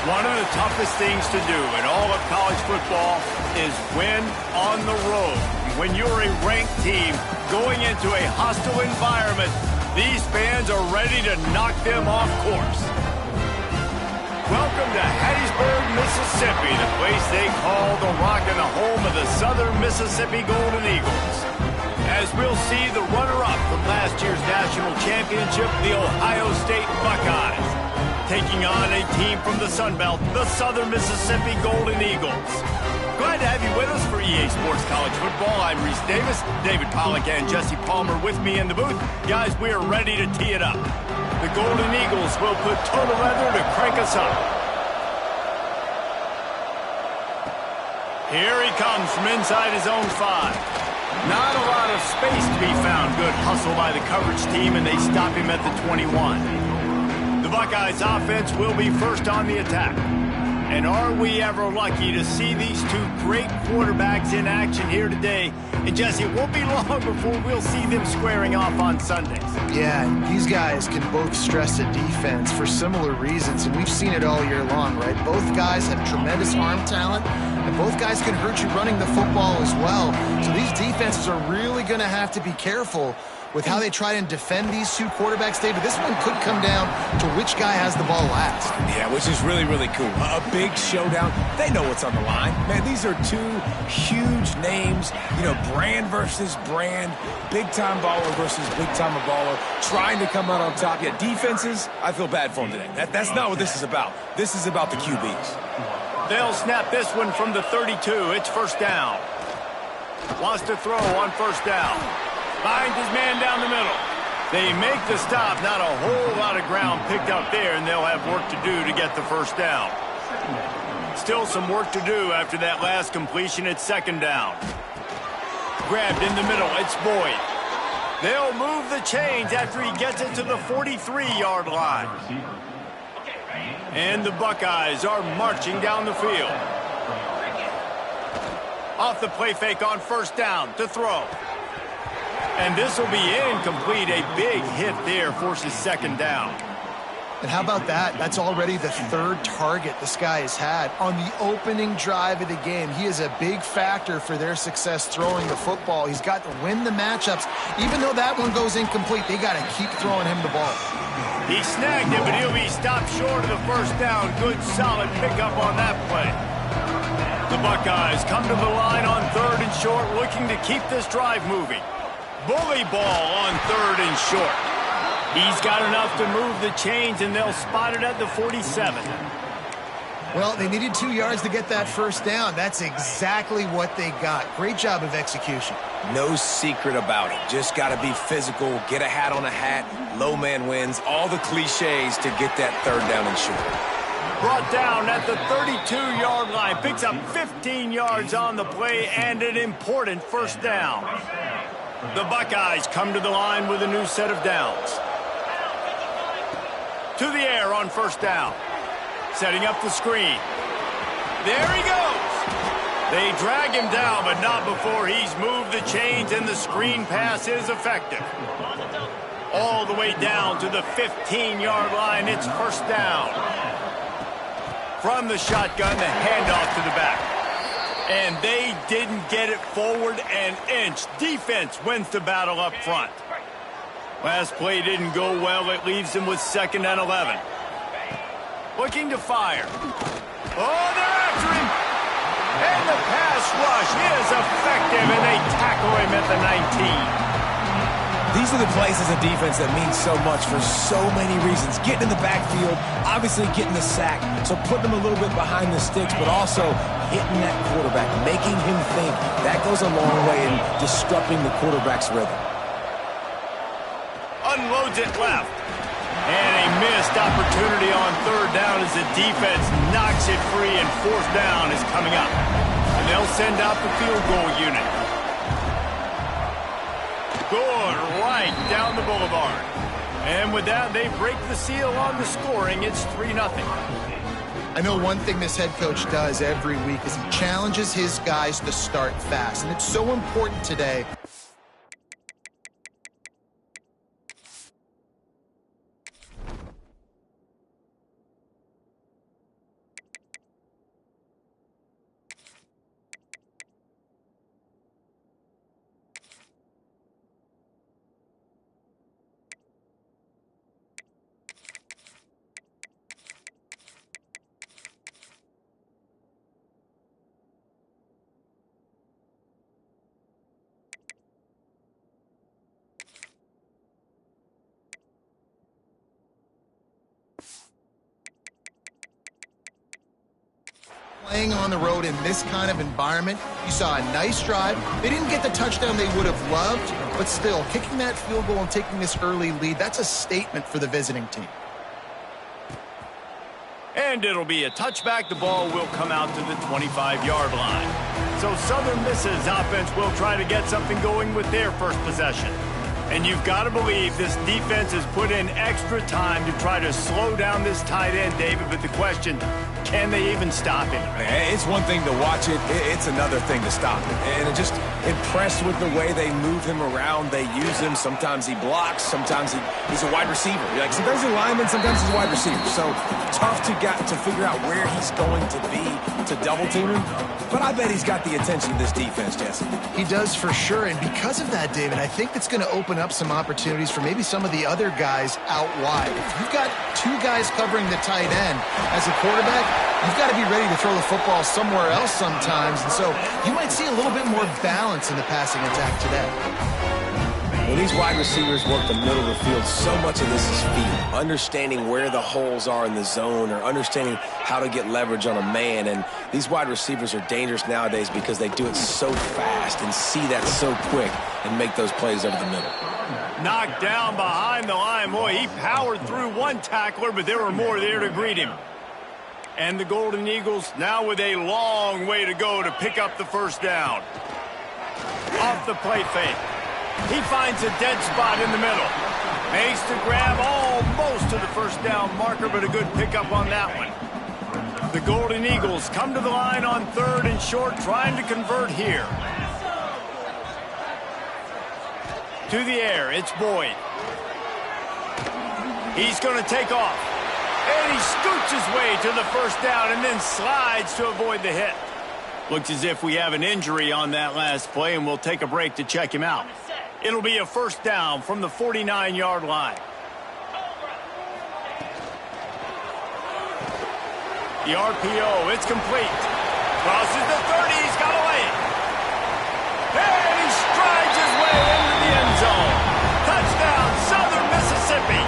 One of the toughest things to do in all of college football is win on the road. When you're a ranked team going into a hostile environment, these fans are ready to knock them off course. Welcome to Hattiesburg, Mississippi, the place they call the Rock and the home of the Southern Mississippi Golden Eagles. As we'll see the runner-up from last year's national championship, the Ohio State Buckeyes, taking on a team from the Sun Belt, the Southern Mississippi Golden Eagles. Glad to have you with us for EA Sports College Football. I'm Reese Davis, David Pollack and Jesse Palmer with me in the booth. Guys, we are ready to tee it up. The Golden Eagles will put total leather to crank us up. Here he comes from inside his own 5. Not a lot of space to be found. Good hustle by the coverage team, and they stop him at the 21. The Buckeyes offense will be first on the attack. And are we ever lucky to see these two great quarterbacks in action here today? And Jesse, it won't be long before we'll see them squaring off on Sundays. Yeah, these guys can both stress a defense for similar reasons, and we've seen it all year long, right? Both guys have tremendous arm talent, and both guys can hurt you running the football as well. So these defenses are really going to have to be careful with how they try and defend these two quarterbacks, David. This one could come down to which guy has the ball last. Yeah, which is really, really cool. A big showdown. They know what's on the line. Man, these are two huge names. You know, brand versus brand. Big-time baller versus big-time baller. Trying to come out on top. Yeah, defenses, I feel bad for them today. That's not what this is about. This is about the QBs. They'll snap this one from the 32. It's first down. Wants to throw on first down. Finds his man down the middle. They make the stop. Not a whole lot of ground picked up there, and they'll have work to do to get the first down. Still some work to do after that last completion at second down. Grabbed in the middle. It's Boyd. They'll move the chains after he gets it to the 43-yard line. And the Buckeyes are marching down the field. Off the play fake on first down to throw. And this will be incomplete. A big hit there forces second down. And how about that? That's already the third target this guy has had on the opening drive of the game. He is a big factor for their success throwing the football. He's got to win the matchups. Even though that one goes incomplete, they got to keep throwing him the ball. He snagged it, but he'll be stopped short of the first down. Good, solid pickup on that play. The Buckeyes come to the line on third and short, looking to keep this drive moving. Bully ball on third and short. He's got enough to move the chains, and they'll spot it at the 47. Well, they needed 2 yards to get that first down. That's exactly what they got. Great job of execution. No secret about it. Just got to be physical, get a hat on a hat, low man wins, all the cliches to get that third down and short. Brought down at the 32-yard line. Picks up 15 yards on the play and an important first down. The Buckeyes come to the line with a new set of downs. To the air on first down. Setting up the screen. There he goes. They drag him down, but not before he's moved the chains, and the screen pass is effective. All the way down to the 15-yard line. It's first down. From the shotgun, the handoff to the back. And they didn't get it forward an inch. Defense wins the battle up front. Last play didn't go well. It leaves them with second and 11. Looking to fire. Oh, they're after him. And the pass rush is effective, and they tackle him at the 19. These are the plays as a defense that mean so much for so many reasons. Getting in the backfield, obviously getting the sack, so putting them a little bit behind the sticks, but also hitting that quarterback, making him think. That goes a long way in disrupting the quarterback's rhythm. Unloads it left. And a missed opportunity on third down as the defense knocks it free, and fourth down is coming up. And they'll send out the field goal unit. Good, right down the boulevard. And with that, they break the seal on the scoring. It's 3-0. I know one thing this head coach does every week is he challenges his guys to start fast. And it's so important today. Playing on the road in this kind of environment, you saw a nice drive. They didn't get the touchdown they would have loved, but still, kicking that field goal and taking this early lead, that's a statement for the visiting team. And it'll be a touchback. The ball will come out to the 25-yard line. So Southern Miss's offense will try to get something going with their first possession. And you've got to believe this defense has put in extra time to try to slow down this tight end, David. But the question, can they even stop him? It's one thing to watch it. It's another thing to stop it. And I'm just impressed with the way they move him around. They use him. Sometimes he blocks. Sometimes he's a wide receiver. Like sometimes he's a lineman. Sometimes he's a wide receiver. So tough to figure out where he's going to be to double team him. But I bet he's got the attention of this defense, Jesse. He does for sure. And because of that, David, I think it's going to open up some opportunities for maybe some of the other guys out wide. If you've got two guys covering the tight end as a quarterback, you've got to be ready to throw the football somewhere else sometimes. And so you might see a little bit more balance in the passing attack today. When these wide receivers work the middle of the field, so much of this is feel. Understanding where the holes are in the zone or understanding how to get leverage on a man. And these wide receivers are dangerous nowadays because they do it so fast and see that so quick and make those plays over the middle. Knocked down behind the line. Boy, he powered through one tackler, but there were more there to greet him. And the Golden Eagles now with a long way to go to pick up the first down. Off the play fake. He finds a dead spot in the middle. Makes the grab almost to the first down marker, but a good pickup on that one. The Golden Eagles come to the line on 3rd and short, trying to convert here. To the air, it's Boyd. He's going to take off. And he scoots his way to the first down and then slides to avoid the hit. Looks as if we have an injury on that last play, and we'll take a break to check him out. It'll be a first down from the 49-yard line. The RPO, it's complete. Crosses the 30, he's got away. And he strides his way into the end zone. Touchdown, Southern Mississippi.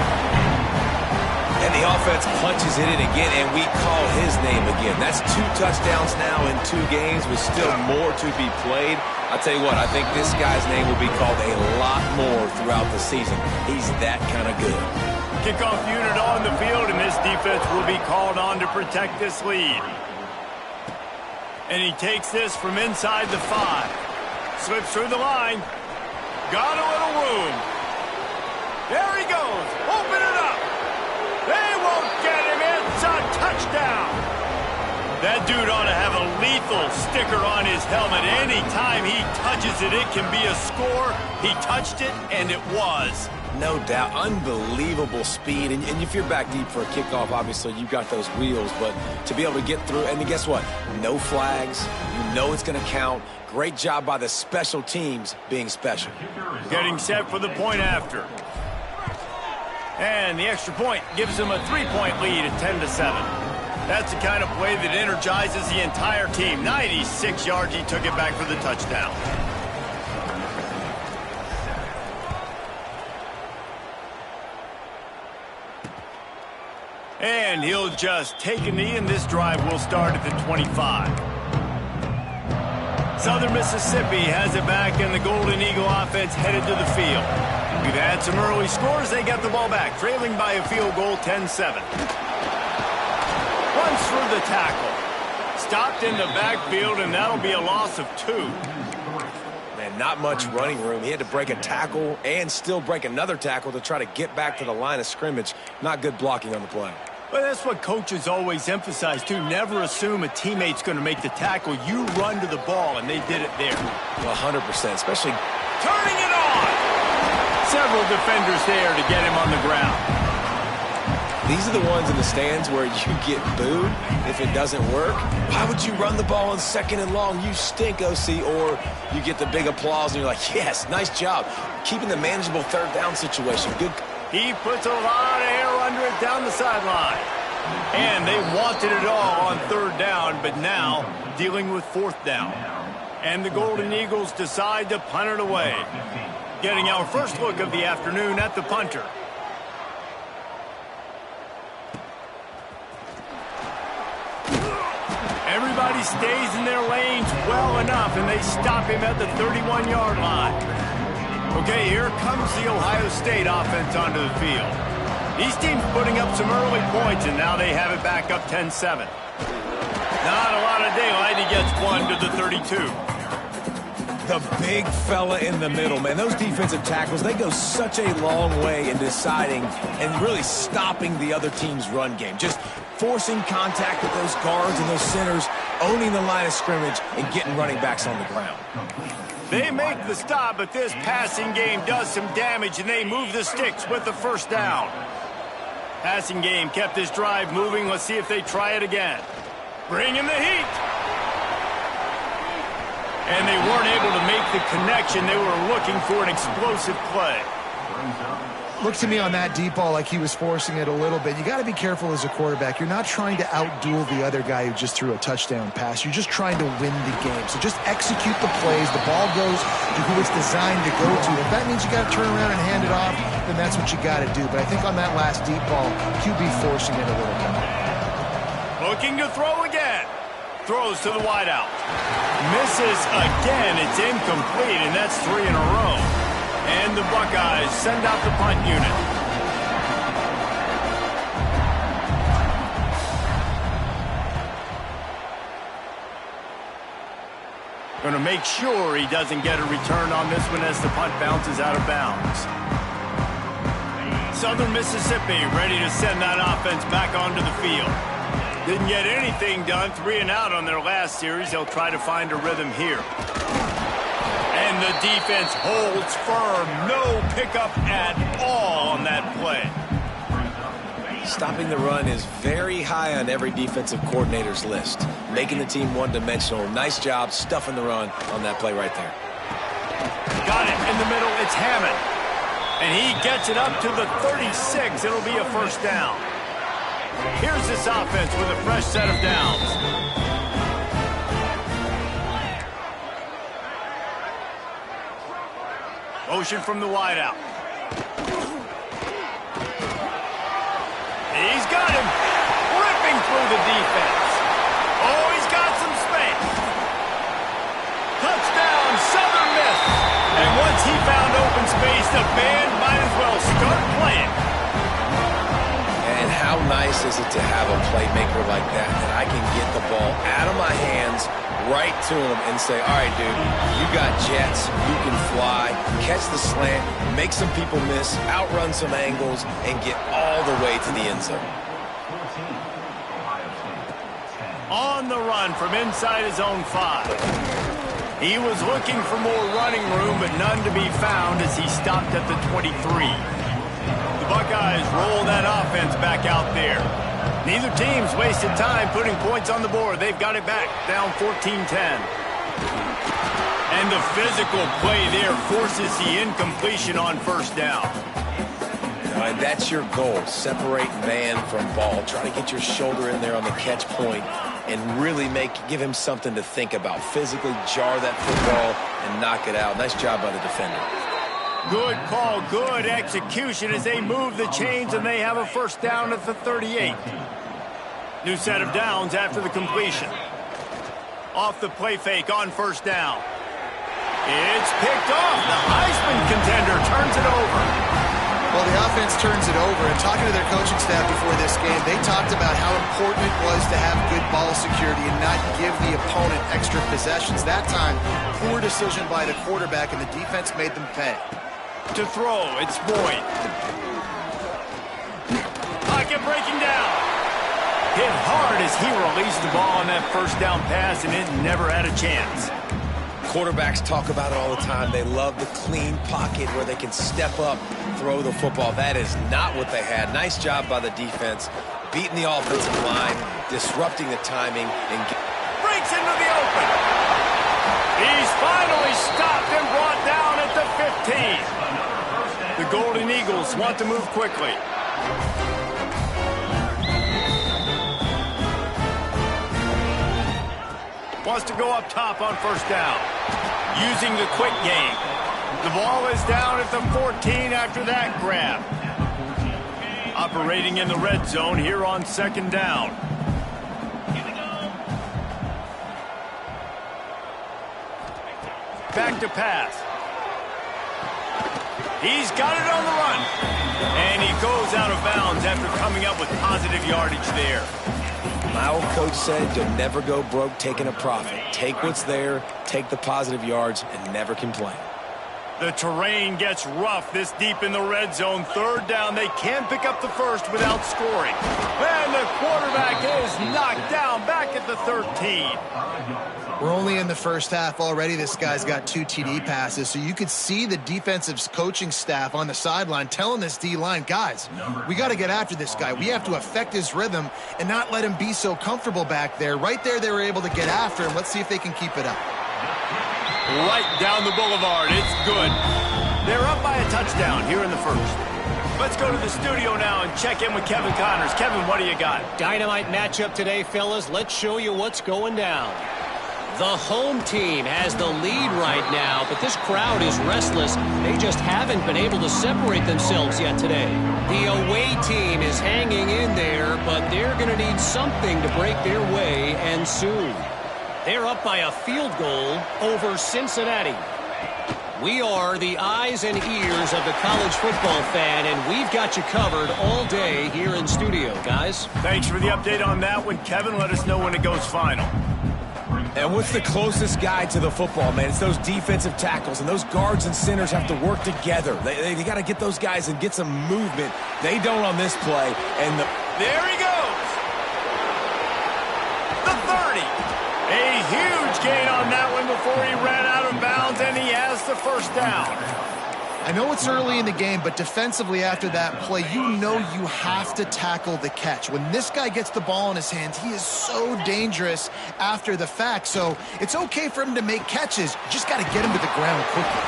And the offense punches it in again, and we call his name again. That's 2 touchdowns now in 2 games with still more to be played. I'll tell you what, I think this guy's name will be called a lot more throughout the season. He's that kind of good. Kickoff unit on the field, and this defense will be called on to protect this lead. And he takes this from inside the 5. Slips through the line. Got a little room. There he goes. Open it up. They won't get him. It's a touchdown. That dude ought to have a lethal sticker on his helmet. Anytime he touches it, it can be a score. He touched it, and it was. No doubt. Unbelievable speed. And if you're back deep for a kickoff, obviously, you've got those wheels. But to be able to get through, and guess what? No flags. You know it's going to count. Great job by the special teams being special. Getting set for the point after. And the extra point gives them a 3-point lead at 10-7. That's the kind of play that energizes the entire team. 96 yards, he took it back for the touchdown. And he'll just take a knee, and this drive will start at the 25. Southern Mississippi has it back, and the Golden Eagle offense headed to the field. We've had some early scores. They got the ball back, trailing by a field goal, 10-7. Runs through the tackle. Stopped in the backfield, and that'll be a loss of 2. Man, not much running room. He had to break a tackle and still break another tackle to try to get back to the line of scrimmage. Not good blocking on the play. Well, that's what coaches always emphasize, too. Never assume a teammate's going to make the tackle. You run to the ball, and they did it there. 100%, especially turning it on. Several defenders there to get him on the ground. These are the ones in the stands where you get booed if it doesn't work. Why would you run the ball on 2nd and long? You stink, OC. Or you get the big applause, and you're like, yes, nice job. Keeping the manageable 3rd down situation. Good. He puts a lot of air under it down the sideline. And they wanted it all on 3rd down, but now dealing with 4th down. And the Golden Eagles decide to punt it away. Getting our first look of the afternoon at the punter. And Everybody stays in their lanes well enough, and they stop him at the 31-yard line. Okay, here comes the Ohio State offense onto the field. These teams putting up some early points, and now they have it back up 10-7. Not a lot of daylight. He gets one to the 32. The big fella in the middle, man. Those defensive tackles, they go such a long way in deciding and really stopping the other team's run game. Just forcing contact with those guards and those centers, owning the line of scrimmage, and getting running backs on the ground. They make the stop, but this passing game does some damage, and they move the sticks with the first down. Passing game kept this drive moving. Let's see if they try it again. Bring in the heat. And they weren't able to make the connection. They were looking for an explosive play. Looked to me on that deep ball like he was forcing it a little bit. You got to be careful as a quarterback. You're not trying to outduel the other guy who just threw a touchdown pass. You're just trying to win the game. So just execute the plays. The ball goes to who it's designed to go to. If that means you got to turn around and hand it off, then that's what you got to do. But I think on that last deep ball, QB forcing it a little bit. Looking to throw again. Throws to the wideout. Misses again. It's incomplete, and that's 3 in a row. And the Buckeyes send out the punt unit. Going to make sure he doesn't get a return on this one as the punt bounces out of bounds. Southern Mississippi ready to send that offense back onto the field. Didn't get anything done, 3 and out on their last series. They'll try to find a rhythm here. And the defense holds firm. No pickup at all on that play. Stopping the run is very high on every defensive coordinator's list. Making the team one-dimensional. Nice job stuffing the run on that play right there. Got it in the middle. It's Hammond. And he gets it up to the 36. It'll be a first down. Here's this offense with a fresh set of downs. Motion from the wideout. He's got him. Ripping through the defense. Oh, he's got some space. Touchdown, Southern Miss. And once he found open space, the band might as well start playing. And how nice is it to have a playmaker like that I can get the ball out of my hands right to him and say, all right, dude, you got jets, you can fly, catch the slant, make some people miss, outrun some angles, and get all the way to the end zone. On the run from inside his own 5. He was looking for more running room, but none to be found as he stopped at the 23. The Buckeyes roll that offense back out there. Neither team's wasted time putting points on the board. They've got it back, down 14-10. And the physical play there forces the incompletion on first down. And that's your goal. Separate man from ball. Try to get your shoulder in there on the catch point and really give him something to think about. Physically jar that football and knock it out. Nice job by the defender. Good call, good execution as they move the chains, and they have a first down at the 38. New set of downs after the completion. Off the play fake on first down. It's picked off. The Heisman contender turns it over. Well, the offense turns it over, and talking to their coaching staff before this game, they talked about how important it was to have good ball security and not give the opponent extra possessions. That time, poor decision by the quarterback, and the defense made them pay. To throw, it's Boyd. Pocket breaking down. Hit hard as he released the ball on that first down pass, and it never had a chance. Quarterbacks talk about it all the time. They love the clean pocket where they can step up, throw the football. That is not what they had. Nice job by the defense, beating the offensive line, disrupting the timing, and breaks into the open. He's finally stopped and brought down at the 15. The Golden Eagles want to move quickly. Wants to go up top on first down. Using the quick game. The ball is down at the 14 after that grab. Operating in the red zone here on second down. back to pass. He's got it on the run. And he goes out of bounds after coming up with positive yardage there. My old coach said you'll never go broke taking a profit. Take what's there, take the positive yards, and never complain. The terrain gets rough this deep in the red zone. Third down, they can't pick up the first without scoring. And the quarterback is knocked down back at the 13. We're only in the first half already. This guy's got 2 TD passes, so you could see the defensive coaching staff on the sideline telling this D-line, guys, we got to get after this guy. We have to affect his rhythm and not let him be so comfortable back there. Right there, they were able to get after him. Let's see if they can keep it up. Right down the boulevard. It's good. They're up by a touchdown here in the first. Let's go to the studio now and check in with Kevin Connors. Kevin, what do you got? Dynamite matchup today, fellas. Let's show you what's going down. The home team has the lead right now, but this crowd is restless. They just haven't been able to separate themselves yet today. The away team is hanging in there, but they're going to need something to break their way, and soon. They're up by a field goal over Cincinnati. We are the eyes and ears of the college football fan, and we've got you covered all day here in studio, guys. Thanks for the update on that one, Kevin. Let us know when it goes final. And what's the closest guy to the football, man? It's those defensive tackles, and those guards and centers have to work together. They got to get those guys and get some movement. They don't on this play. And there he goes. The 30. A huge gain on that one before he ran out of bounds, and he has the first down. I know it's early in the game, but defensively after that play, you know you have to tackle the catch. When this guy gets the ball in his hands, he is so dangerous after the fact. So it's okay for him to make catches. You just got to get him to the ground quickly.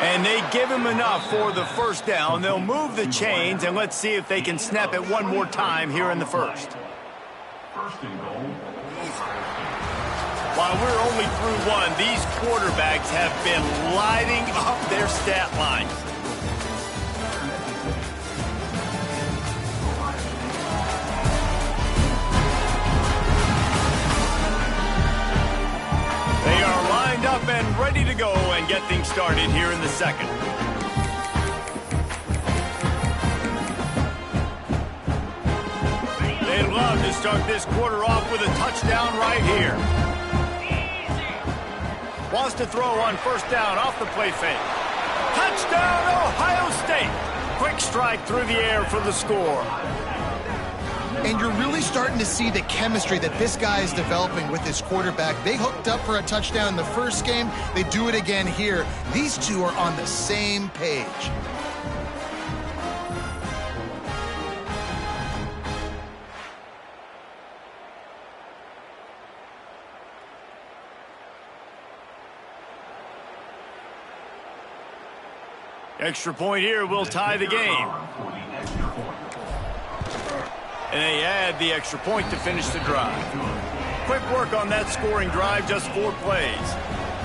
And they give him enough for the first down. They'll move the chains, and let's see if they can snap it one more time here in the first. While we're only through one, these quarterbacks have been lighting up their stat lines. They are lined up and ready to go and get things started here in the second. They'd love to start this quarter off with a touchdown right here. Wants to throw on first down off the play fake. Touchdown, Ohio State. Quick strike through the air for the score. And you're really starting to see the chemistry that this guy is developing with his quarterback. They hooked up for a touchdown in the first game. They do it again here. These two are on the same page. Extra point here will tie the game. And they add the extra point to finish the drive. Quick work on that scoring drive, just 4 plays.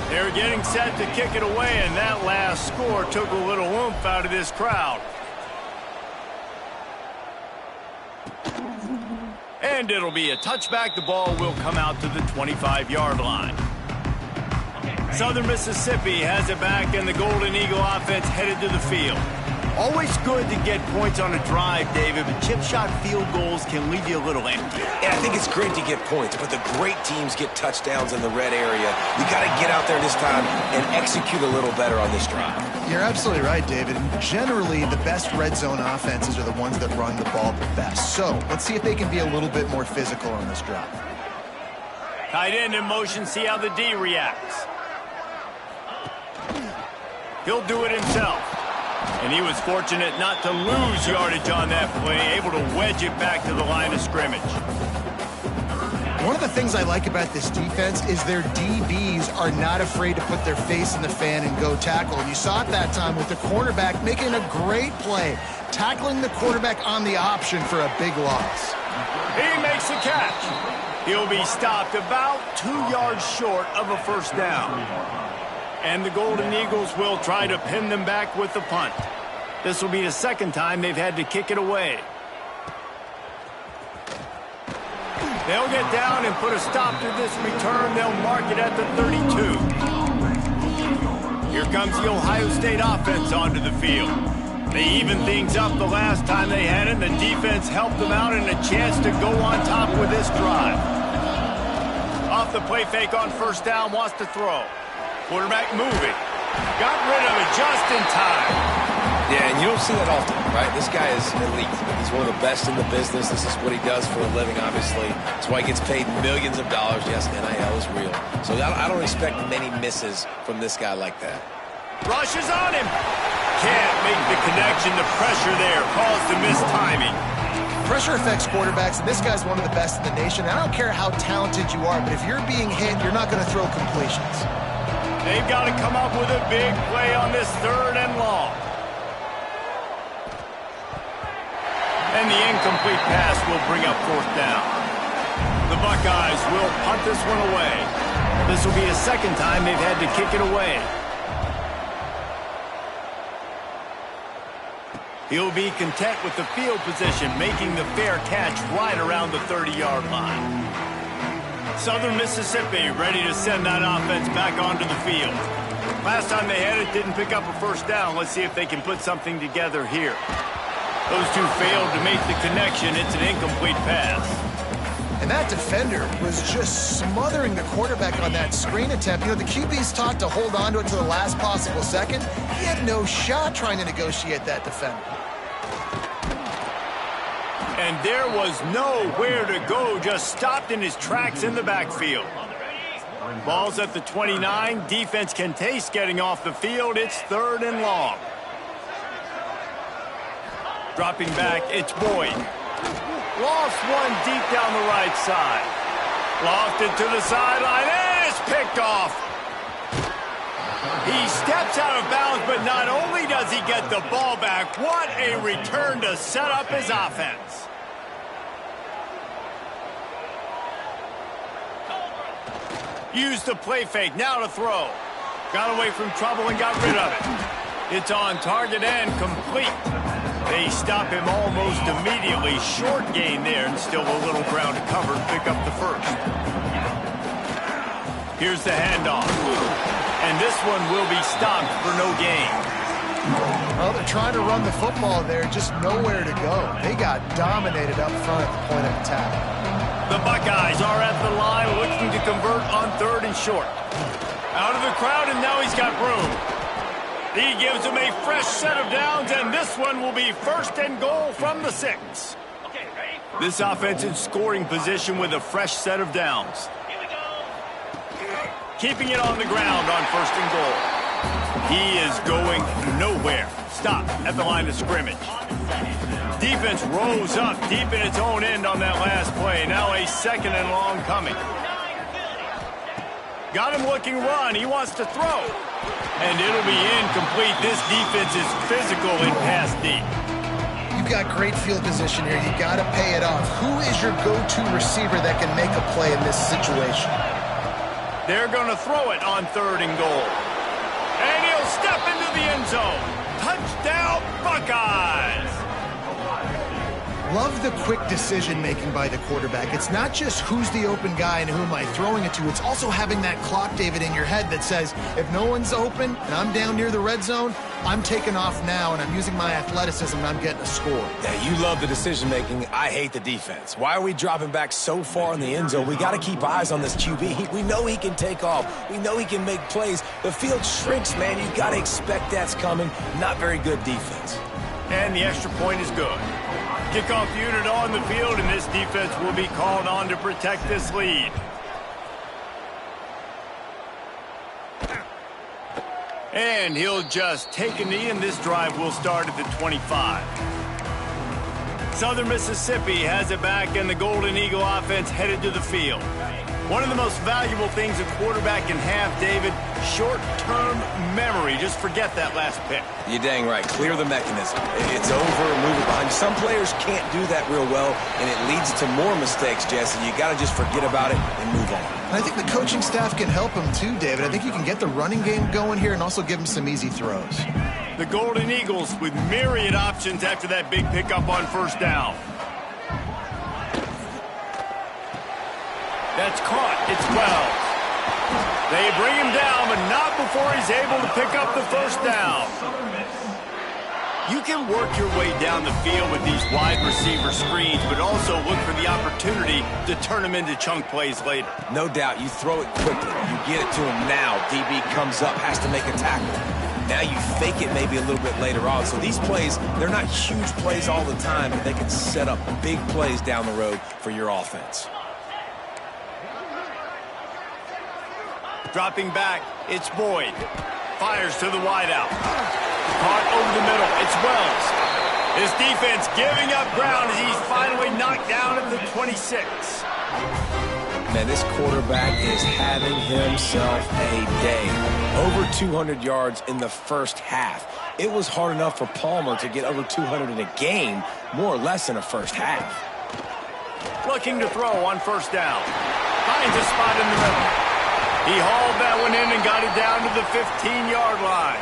They're getting set to kick it away, and that last score took a little oomph out of this crowd. And it'll be a touchback. The ball will come out to the 25-yard line. Southern Mississippi has it back, and the Golden Eagle offense headed to the field. Always good to get points on a drive, David, but chip shot field goals can leave you a little empty. Yeah, I think it's great to get points, but the great teams get touchdowns in the red area. You got to get out there this time and execute a little better on this drive. You're absolutely right, David. And generally, the best red zone offenses are the ones that run the ball the best. So let's see if they can be a little bit more physical on this drive. Tight end in motion, see how the D reacts. He'll do it himself. And he was fortunate not to lose yardage on that play, able to wedge it back to the line of scrimmage. One of the things I like about this defense is their DBs are not afraid to put their face in the fan and go tackle. And you saw it that time with the cornerback making a great play, tackling the quarterback on the option for a big loss. He makes the catch. He'll be stopped about 2 yards short of a first down. And the Golden Eagles will try to pin them back with the punt. This will be the second time they've had to kick it away. They'll get down and put a stop to this return. They'll mark it at the 32. Here comes the Ohio State offense onto the field. They evened things up the last time they had it. The defense helped them out and a chance to go on top with this drive. Off the play fake on first down, wants to throw. Quarterback moving. Got rid of it just in time. Yeah, and you don't see that often, right? This guy is elite. He's one of the best in the business. This is what he does for a living, obviously. That's why he gets paid millions of dollars. Yes, NIL is real. So I don't expect many misses from this guy like that. Rushes on him. Can't make the connection. The pressure there caused the missed timing. Pressure affects quarterbacks, and this guy's one of the best in the nation. I don't care how talented you are, but if you're being hit, you're not going to throw completions. They've got to come up with a big play on this 3rd and long. And the incomplete pass will bring up 4th down. The Buckeyes will punt this one away. This will be a 2nd time they've had to kick it away. He'll be content with the field position, making the fair catch right around the 30-yard line. Southern Mississippi ready to send that offense back onto the field. Last time they had it, didn't pick up a 1st down. Let's see if they can put something together here. Those two failed to make the connection. It's an incomplete pass. And that defender was just smothering the quarterback on that screen attempt. You know, the QB's taught to hold on to it to the last possible second. He had no shot trying to negotiate that defender. And there was nowhere to go, just stopped in his tracks in the backfield. Ball's at the 29. Defense can taste getting off the field. It's 3rd and long. Dropping back, it's Boyd. Lost one deep down the right side. Lofted to the sideline, and it's picked off. He steps out of bounds, but not only does he get the ball back, what a return to set up his offense. Used the play fake, now to throw. Got away from trouble and got rid of it. It's on target and complete. They stop him almost immediately. Short gain there, and still a little ground to cover and pick up the 1st. Here's the handoff. And this one will be stopped for no gain. Well, they're trying to run the football there, just nowhere to go. They got dominated up front at the point of attack. The Buckeyes are at the line looking to convert on 3rd and short. Out of the crowd, and now he's got room. He gives him a fresh set of downs, and this one will be 1st and goal from the 6. This offense in scoring position with a fresh set of downs. Keeping it on the ground on 1st and goal. He is going nowhere. Stop at the line of scrimmage. Defense rose up deep in its own end on that last play. Now a 2nd and long coming. Got him looking run. He wants to throw. And it'll be incomplete. This defense is physical and pass deep. You've got great field position here. You got to pay it off. Who is your go-to receiver that can make a play in this situation? They're going to throw it on 3rd and goal. And he'll step into the end zone. Touchdown, Buckeyes! Love the quick decision-making by the quarterback. It's not just who's the open guy and who am I throwing it to. It's also having that clock, David, in your head that says, if no one's open and I'm down near the red zone, I'm taking off now and I'm using my athleticism and I'm getting a score. Yeah, you love the decision-making. I hate the defense. Why are we dropping back so far in the end zone? We got to keep eyes on this QB. We know he can take off. We know he can make plays. The field shrinks, man. You got to expect that's coming. Not very good defense. And the extra point is good. Kickoff unit on the field, and this defense will be called on to protect this lead. And he'll just take a knee, and this drive will start at the 25. Southern Mississippi has it back, and the Golden Eagle offense headed to the field. One of the most valuable things a quarterback can have, David, short-term memory. Just forget that last pick. You're dang right. Clear the mechanism. It's over, move it behind you. Some players can't do that real well, and it leads to more mistakes, Jesse. You got to just forget about it and move on. I think the coaching staff can help him too, David. I think you can get the running game going here and also give him some easy throws. The Golden Eagles with myriad options after that big pickup on 1st down. That's caught. It's 12. They bring him down, but not before he's able to pick up the first down. You can work your way down the field with these wide receiver screens, but also look for the opportunity to turn them into chunk plays later. No doubt, you throw it quickly. You get it to him now. DB comes up, has to make a tackle. Now you fake it maybe a little bit later on. So these plays, they're not huge plays all the time, but they can set up big plays down the road for your offense. Dropping back, it's Boyd. Fires to the wideout. Caught over the middle, it's Wells. His defense giving up ground as he's finally knocked down at the 26. Man, this quarterback is having himself a day. Over 200 yards in the first half. It was hard enough for Palmer to get over 200 in a game, more or less in a first half. Looking to throw on first down. Finds a spot in the middle. He hauled that one in and got it down to the 15-yard line.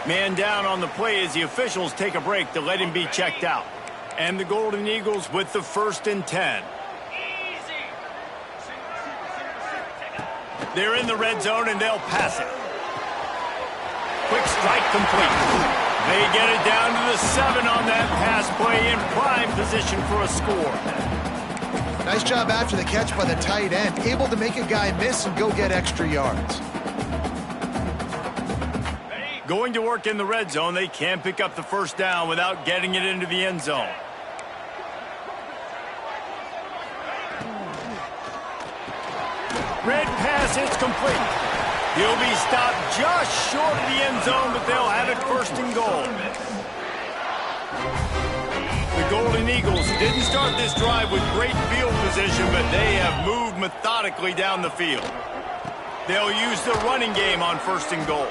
Man down on the play as the officials take a break to let him be checked out. And the Golden Eagles with the 1st and 10. They're in the red zone and they'll pass it. Quick strike complete. They get it down to the 7 on that pass play in prime position for a score. Nice job after the catch by the tight end, able to make a guy miss and go get extra yards. Going to work in the red zone, they can't pick up the first down without getting it into the end zone. Red pass, it's complete. He'll be stopped just short of the end zone, but they'll have it 1st and goal. The Golden Eagles didn't start this drive with great field position, but they have moved methodically down the field. They'll use the running game on 1st and goal.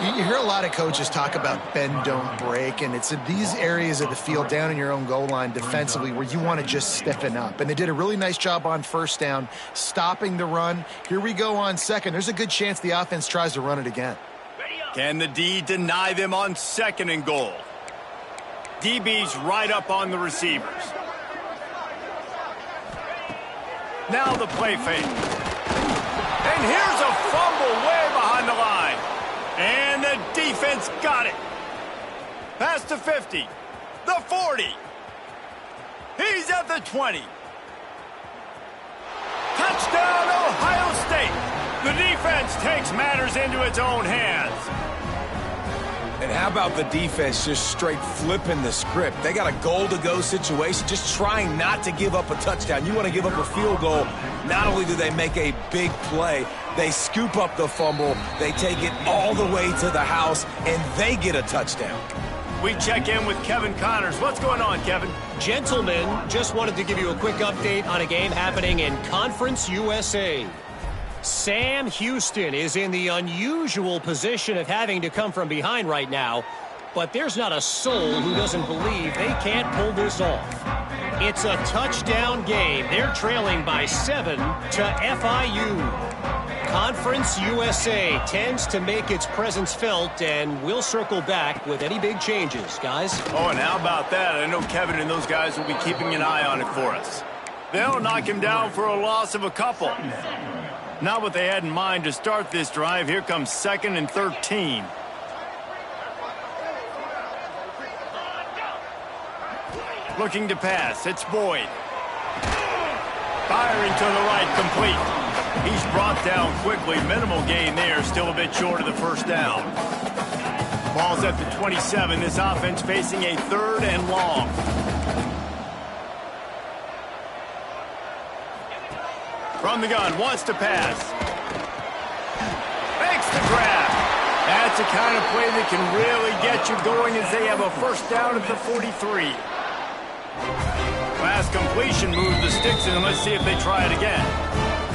You hear a lot of coaches talk about bend, don't break, and it's in these areas of the field down in your own goal line defensively where you want to just stiffen up. And they did a really nice job on first down, stopping the run. Here we go on second. There's a good chance the offense tries to run it again. Can the D deny them on 2nd and goal? DB's right up on the receivers. Now the play fake. And here's a fumble way behind the line. And the defense got it. Past the 50. The 40. He's at the 20. Touchdown, Ohio State. The defense takes matters into its own hands. And how about the defense just straight flipping the script? They got a goal-to-go situation, just trying not to give up a touchdown. You want to give up a field goal, not only do they make a big play, they scoop up the fumble, they take it all the way to the house, and they get a touchdown. We check in with Kevin Connors. What's going on, Kevin? Gentlemen, just wanted to give you a quick update on a game happening in Conference USA. Sam Houston is in the unusual position of having to come from behind right now, but there's not a soul who doesn't believe they can't pull this off. It's a touchdown game. They're trailing by 7 to FIU. Conference USA tends to make its presence felt, and we'll circle back with any big changes, guys. Oh, and how about that? I know Kevin and those guys will be keeping an eye on it for us. They'll knock him down for a loss of a couple. Not what they had in mind to start this drive. Here comes 2nd and 13. Looking to pass. It's Boyd. Firing to the right, complete. He's brought down quickly. Minimal gain there. Still a bit short of the first down. Ball's at the 27. This offense facing a 3rd and long. From the gun, wants to pass. Makes the grab. That's the kind of play that can really get you going as they have a first down at the 43. Last completion moved the sticks in, and let's see if they try it again.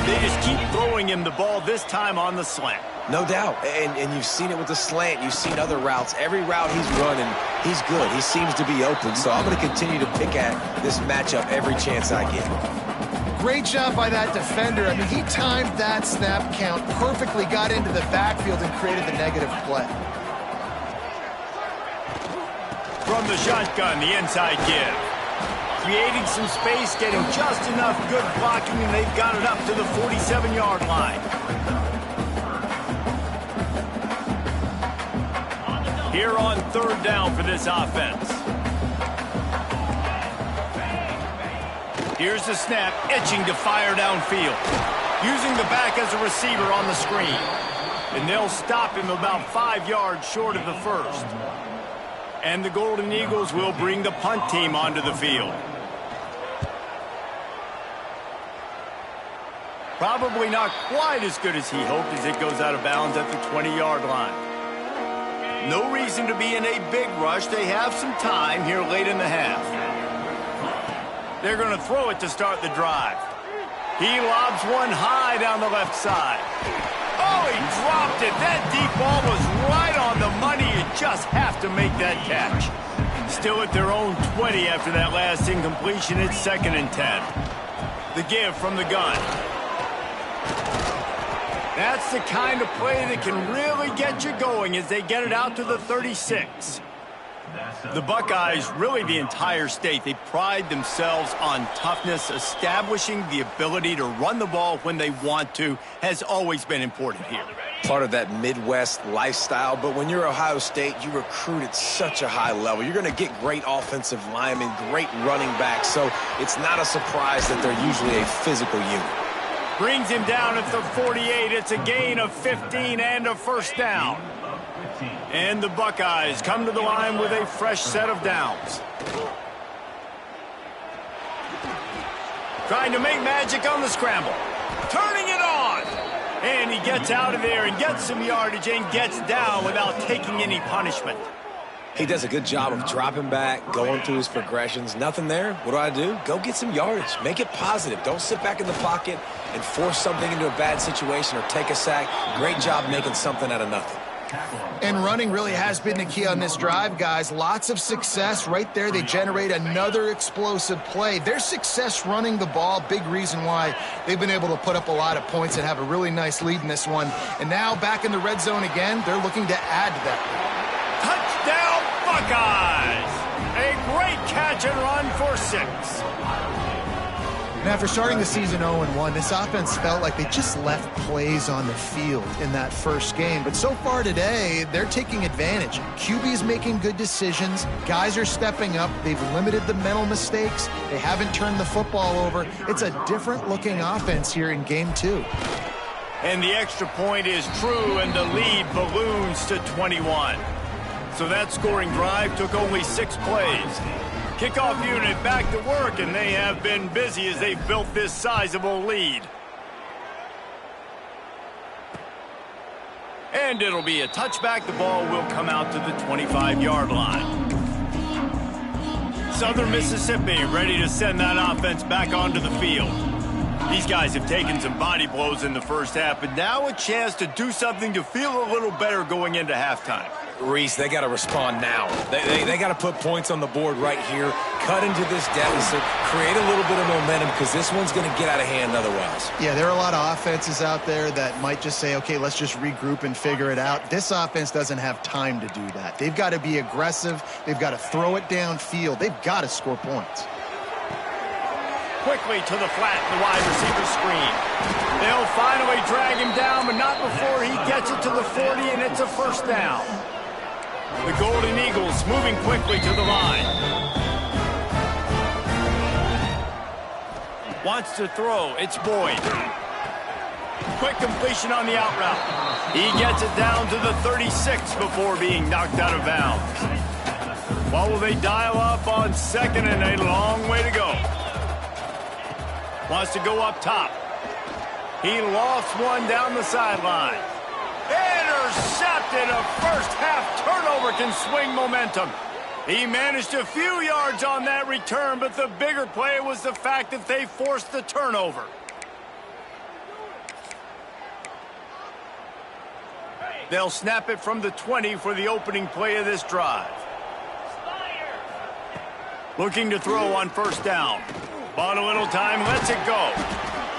They just keep throwing him the ball, this time on the slant. No doubt, and you've seen it with the slant. You've seen other routes. Every route he's running, he's good. He seems to be open, so I'm going to continue to pick at this matchup every chance I get. Great job by that defender. I mean, he timed that snap count perfectly, got into the backfield and created the negative play. From the shotgun, the inside give. Creating some space, getting just enough good blocking, and they've got it up to the 47-yard line. here on 3rd down for this offense. Here's the snap, itching to fire downfield. Using the back as a receiver on the screen. And they'll stop him about 5 yards short of the first. And the Golden Eagles will bring the punt team onto the field. Probably not quite as good as he hoped as it goes out of bounds at the 20-yard line. No reason to be in a big rush. They have some time here late in the half. They're going to throw it to start the drive. He lobs one high down the left side. Oh, he dropped it. That deep ball was right on the money. You just have to make that catch. Still at their own 20 after that last incompletion. It's 2nd and 10. The give from the gun. That's the kind of play that can really get you going as they get it out to the 36. The Buckeyes, really the entire state, they pride themselves on toughness. Establishing the ability to run the ball when they want to has always been important here. Part of that Midwest lifestyle, but when you're Ohio State, you recruit at such a high level. You're going to get great offensive linemen, great running backs, so it's not a surprise that they're usually a physical unit. Brings him down at the 48. It's a gain of 15 and a 1st down. And the Buckeyes come to the line with a fresh set of downs. Trying to make magic on the scramble. Turning it on. And he gets out of there and gets some yardage and gets down without taking any punishment. He does a good job of dropping back, going through his progressions. Nothing there. What do? Go get some yardage. Make it positive. Don't sit back in the pocket and force something into a bad situation or take a sack. Great job making something out of nothing. And running really has been the key on this drive, guys. Lots of success right there. They generate another explosive play. Their success running the ball, big reason why they've been able to put up a lot of points and have a really nice lead in this one. And now back in the red zone again, they're looking to add to that. Touchdown, Buckeyes! A great catch and run for 6. And after starting the season 0-1, this offense felt like they just left plays on the field in that first game. But so far today, they're taking advantage. QB's making good decisions. Guys are stepping up. They've limited the mental mistakes. They haven't turned the football over. It's a different-looking offense here in Game 2. And the extra point is true, and the lead balloons to 21. So that scoring drive took only 6 plays. Kickoff unit back to work, and they have been busy as they've built this sizable lead. And it'll be a touchback. The ball will come out to the 25-yard line. Southern Mississippi ready to send that offense back onto the field. These guys have taken some body blows in the first half, but now a chance to do something to feel a little better going into halftime. Reese, they got to respond now. They got to put points on the board right here, cut into this deficit, create a little bit of momentum because this one's going to get out of hand otherwise. Yeah, there are a lot of offenses out there that might just say, okay, let's just regroup and figure it out. This offense doesn't have time to do that. They've got to be aggressive. They've got to throw it downfield. They've got to score points. Quickly to the flat, the wide receiver screen. They'll finally drag him down, but not before he gets it to the 40, and it's a 1st down. The Golden Eagles moving quickly to the line. Wants to throw. It's Boyd. Quick completion on the out route. He gets it down to the 36 before being knocked out of bounds. What will they dial up on 2nd and a long way to go? Wants to go up top. He lofts one down the sideline. Intercepted. A first-half turnover can swing momentum. He managed a few yards on that return, but the bigger play was the fact that they forced the turnover. They'll snap it from the 20 for the opening play of this drive. Looking to throw on 1st down. Bought a little time, lets it go.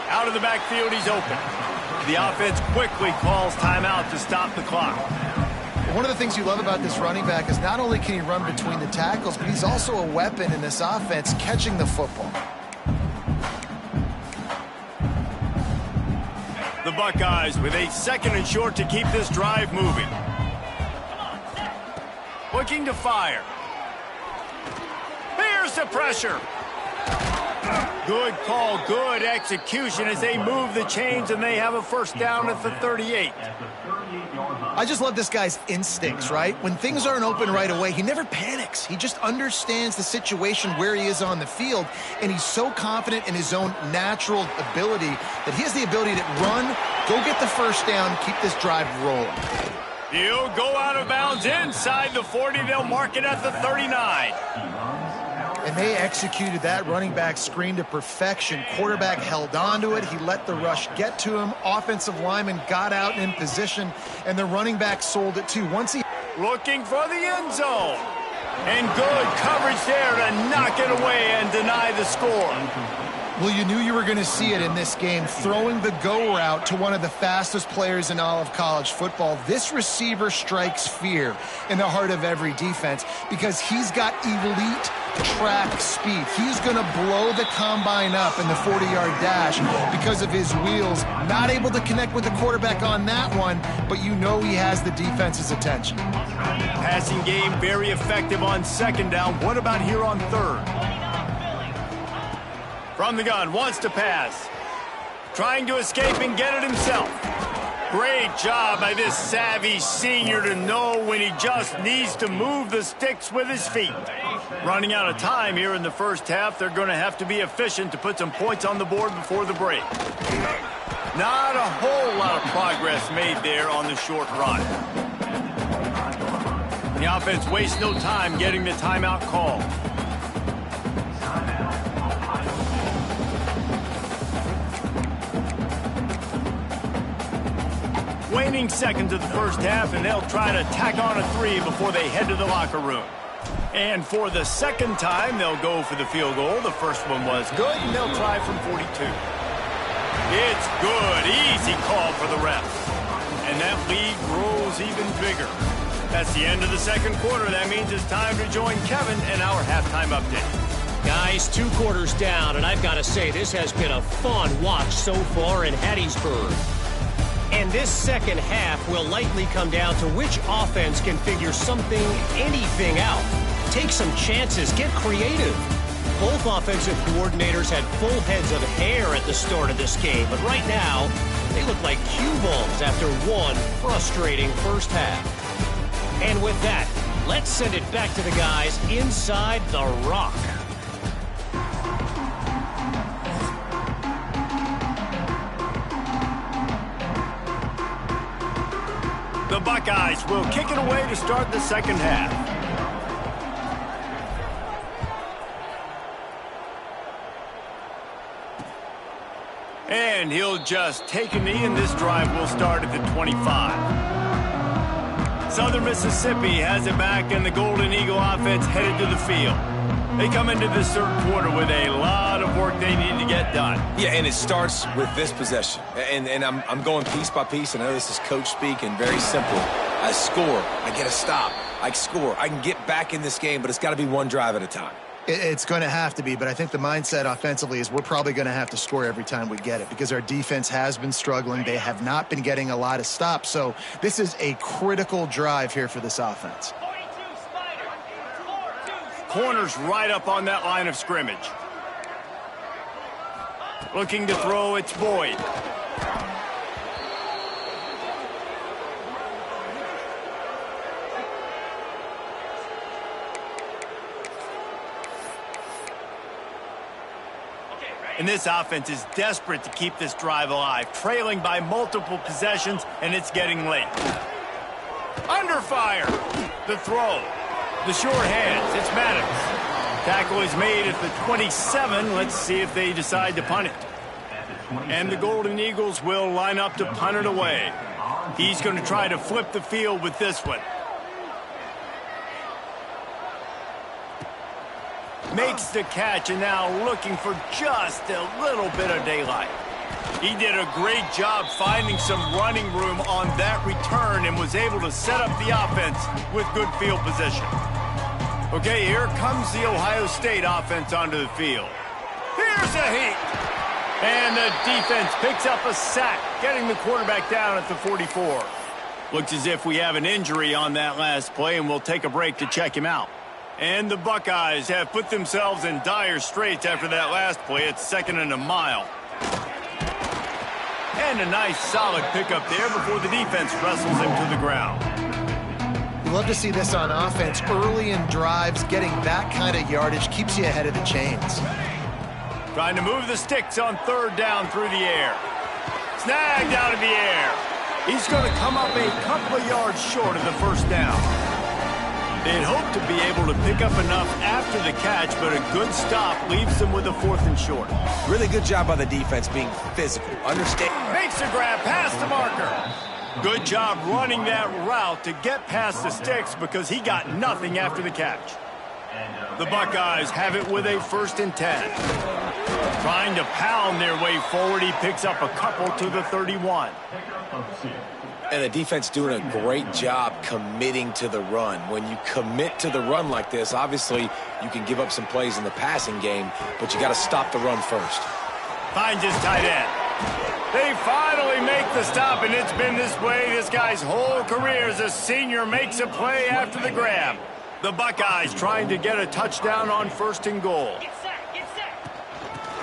Out of the backfield, he's open. The offense quickly calls timeout to stop the clock. One of the things you love about this running back is not only can he run between the tackles, but he's also a weapon in this offense catching the football. The Buckeyes with a 2nd and short to keep this drive moving. Looking to fire. Here's the pressure. Good call, good execution as they move the chains and they have a first down at the 38. I just love this guy's instincts, right? When things aren't open right away, he never panics. He just understands the situation where he is on the field, and he's so confident in his own natural ability that he has the ability to run, go get the first down, keep this drive rolling. He'll go out of bounds inside the 40. They'll mark it at the 39. And they executed that running back screen to perfection. Quarterback held on to it. He let the rush get to him. Offensive lineman got out in position, and the running back sold it too. Once he... Looking for the end zone. And good coverage there to knock it away and deny the score. Well, you knew you were going to see it in this game, throwing the go route to one of the fastest players in all of college football. This receiver strikes fear in the heart of every defense because he's got elite track speed. He's going to blow the combine up in the 40-yard dash because of his wheels. Not able to connect with the quarterback on that one, but you know he has the defense's attention. Passing game very effective on second down. What about here on third? From the gun, wants to pass. Trying to escape and get it himself. Great job by this savvy senior to know when he just needs to move the sticks with his feet. Running out of time here in the first half. They're going to have to be efficient to put some points on the board before the break. Not a whole lot of progress made there on the short run. The offense wastes no time getting the timeout call. Waning seconds of the first half, and they'll try to tack on a 3 before they head to the locker room. And for the second time, they'll go for the field goal. The first one was good, and they'll try from 42. It's good. Easy call for the refs. And that lead grows even bigger. That's the end of the second quarter. That means it's time to join Kevin in our halftime update. Guys, 2 quarters down, and I've got to say, this has been a fun watch so far in Hattiesburg. And this second half will likely come down to which offense can figure something, anything out. Take some chances, get creative. Both offensive coordinators had full heads of hair at the start of this game, but right now, they look like cue balls after one frustrating first half. And with that, let's send it back to the guys inside the Rock. The Buckeyes will kick it away to start the second half. And he'll just take a knee, and this drive will start at the 25. Southern Mississippi has it back, and the Golden Eagle offense headed to the field. They come into this third quarter with a lot of work they need to get done. Yeah, and it starts with this possession. And I'm going piece by piece, and I know this is coach speak and very simple. I score. I get a stop. I score. I can get back in this game, but it's got to be one drive at a time. It's going to have to be, but I think the mindset offensively is we're probably going to have to score every time we get it because our defense has been struggling. They have not been getting a lot of stops, so this is a critical drive here for this offense. Corners right up on that line of scrimmage. Looking to throw, it's Boyd. And this offense is desperate to keep this drive alive, trailing by multiple possessions, and it's getting late. Under fire. The throw. The short hands. It's Maddox. Tackle is made at the 27. Let's see if they decide to punt it. And the Golden Eagles will line up to punt it away. He's going to try to flip the field with this one. Makes the catch, and now looking for just a little bit of daylight. He did a great job finding some running room on that return and was able to set up the offense with good field position. Okay, here comes the Ohio State offense onto the field. Here's a heat. And the defense picks up a sack, getting the quarterback down at the 44. Looks as if we have an injury on that last play, and we'll take a break to check him out. And the Buckeyes have put themselves in dire straits after that last play. It's 2nd and a mile. And a nice solid pickup there before the defense wrestles him to the ground. You love to see this on offense. Early in drives, getting that kind of yardage keeps you ahead of the chains. Trying to move the sticks on 3rd down through the air. Snagged out of the air. He's going to come up a couple of yards short of the 1st down. They'd hope to be able to pick up enough after the catch, but a good stop leaves them with a 4th and short. Really good job by the defense being physical. Understand. Makes a grab past the marker. Good job running that route to get past the sticks because he got nothing after the catch. The Buckeyes have it with a 1st and 10. Trying to pound their way forward, he picks up a couple to the 31. And the defense doing a great job committing to the run. When you commit to the run like this, obviously you can give up some plays in the passing game, but you got to stop the run first. Finds his tight end. They finally make the stop, and it's been this way this guy's whole career as a senior makes a play after the grab. The Buckeyes trying to get a touchdown on 1st and goal.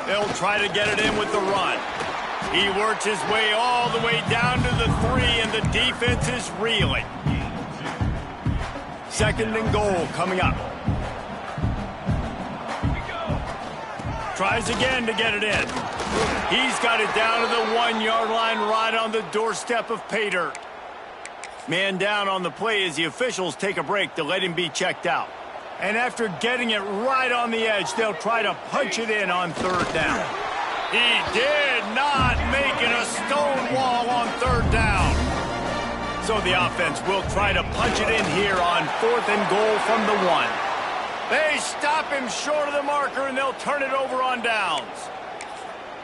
They'll try to get it in with the run. He works his way all the way down to the 3, and the defense is reeling. 2nd and goal coming up. Tries again to get it in. He's got it down to the 1-yard line right on the doorstep of pay dirt. Man down on the play as the officials take a break to let him be checked out. And after getting it right on the edge, they'll try to punch it in on 3rd down. He did not make it a stone wall on 3rd down. So the offense will try to punch it in here on 4th and goal from the 1. They stop him short of the marker, and they'll turn it over on downs.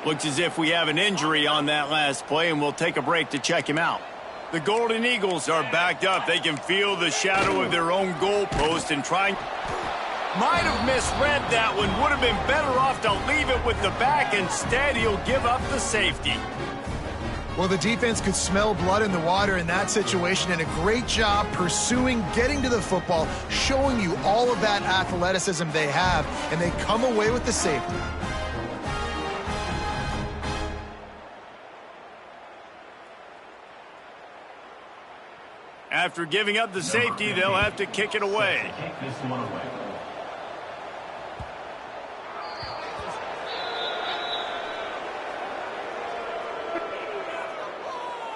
Looks as if we have an injury on that last play, and we'll take a break to check him out. The Golden Eagles are backed up. They can feel the shadow of their own goalpost and trying. Might have misread that one. Would have been better off to leave it with the back. Instead, he'll give up the safety. Well, the defense could smell blood in the water in that situation, and a great job pursuing, getting to the football, showing you all of that athleticism they have, and they come away with the safety. After giving up the safety, they'll have to kick it away.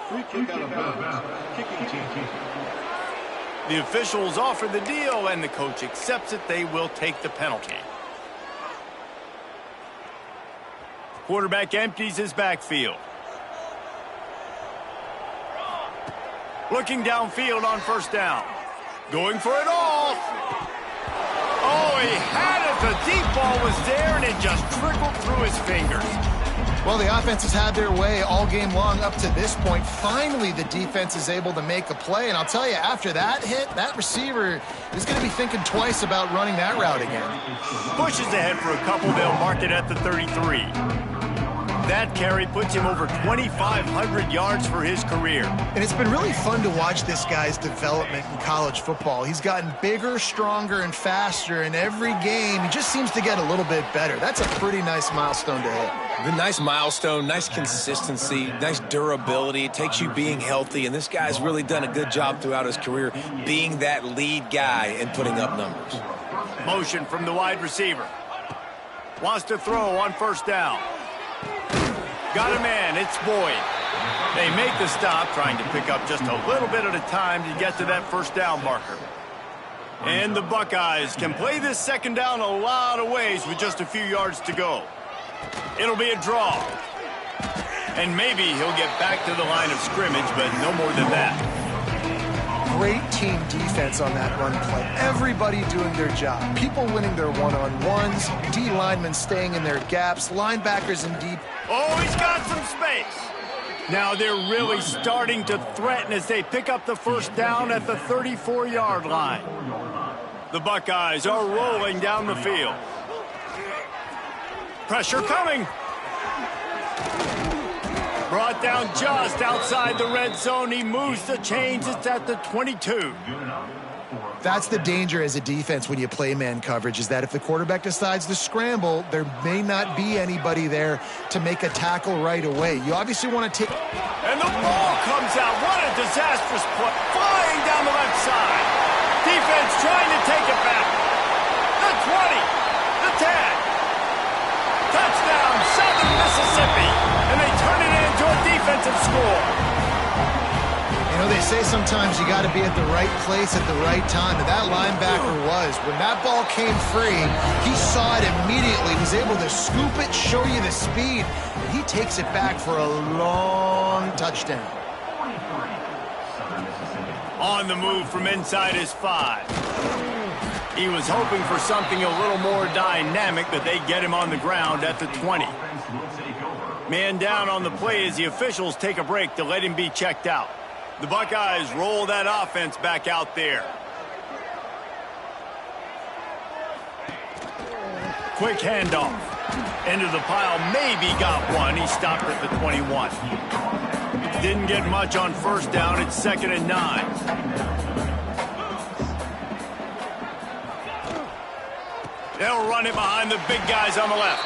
Free kick out of bounds. Kicking team. The officials offer the deal, and the coach accepts it. They will take the penalty. Quarterback empties his backfield. Looking downfield on 1st down. Going for it all. Oh, he had it. The deep ball was there, and it just trickled through his fingers. Well, the offense has had their way all game long up to this point. Finally, the defense is able to make a play. And I'll tell you, after that hit, that receiver is going to be thinking twice about running that route again. Pushes ahead for a couple. They'll mark it at the 33. That carry puts him over 2,500 yards for his career. And it's been really fun to watch this guy's development in college football. He's gotten bigger, stronger, and faster in every game. He just seems to get a little bit better. That's a pretty nice milestone to hit. The nice milestone, nice consistency, nice durability. It takes you being healthy, and this guy's really done a good job throughout his career being that lead guy and putting up numbers. Motion from the wide receiver. Wants to throw on 1st down. Got a man, it's Boyd. They make the stop, trying to pick up just a little bit at a time to get to that 1st down marker. And the Buckeyes can play this 2nd down a lot of ways with just a few yards to go. It'll be a draw. And maybe he'll get back to the line of scrimmage, but no more than that. Great team defense on that run play. Everybody doing their job. People winning their one-on-ones, D linemen staying in their gaps, linebackers in deep. Oh, he's got some space. Now they're really starting to threaten as they pick up the 1st down at the 34-yard line. The Buckeyes are rolling down the field. Pressure coming. Brought brought down just outside the red zone. He moves the chains. It's at the 22. That's the danger as a defense when you play man coverage, is that if the quarterback decides to scramble, there may not be anybody there to make a tackle right away. You obviously want to take... And the ball comes out. What a disastrous play. Flying down the left side. Defense trying to take it back. The 20. The 10. Touchdown, Southern Mississippi. And they turn it into a defensive score. You know, they say sometimes you got to be at the right place at the right time, and that linebacker was. When that ball came free, he saw it immediately, was able to scoop it, show you the speed, and he takes it back for a long touchdown. On the move from inside his 5. He was hoping for something a little more dynamic, but they get him on the ground at the 20. Man down on the play as the officials take a break to let him be checked out. The Buckeyes roll that offense back out there. Quick handoff. Into the pile, maybe got one. He stopped at the 21. Didn't get much on first down. It's 2nd and 9. They'll run it behind the big guys on the left.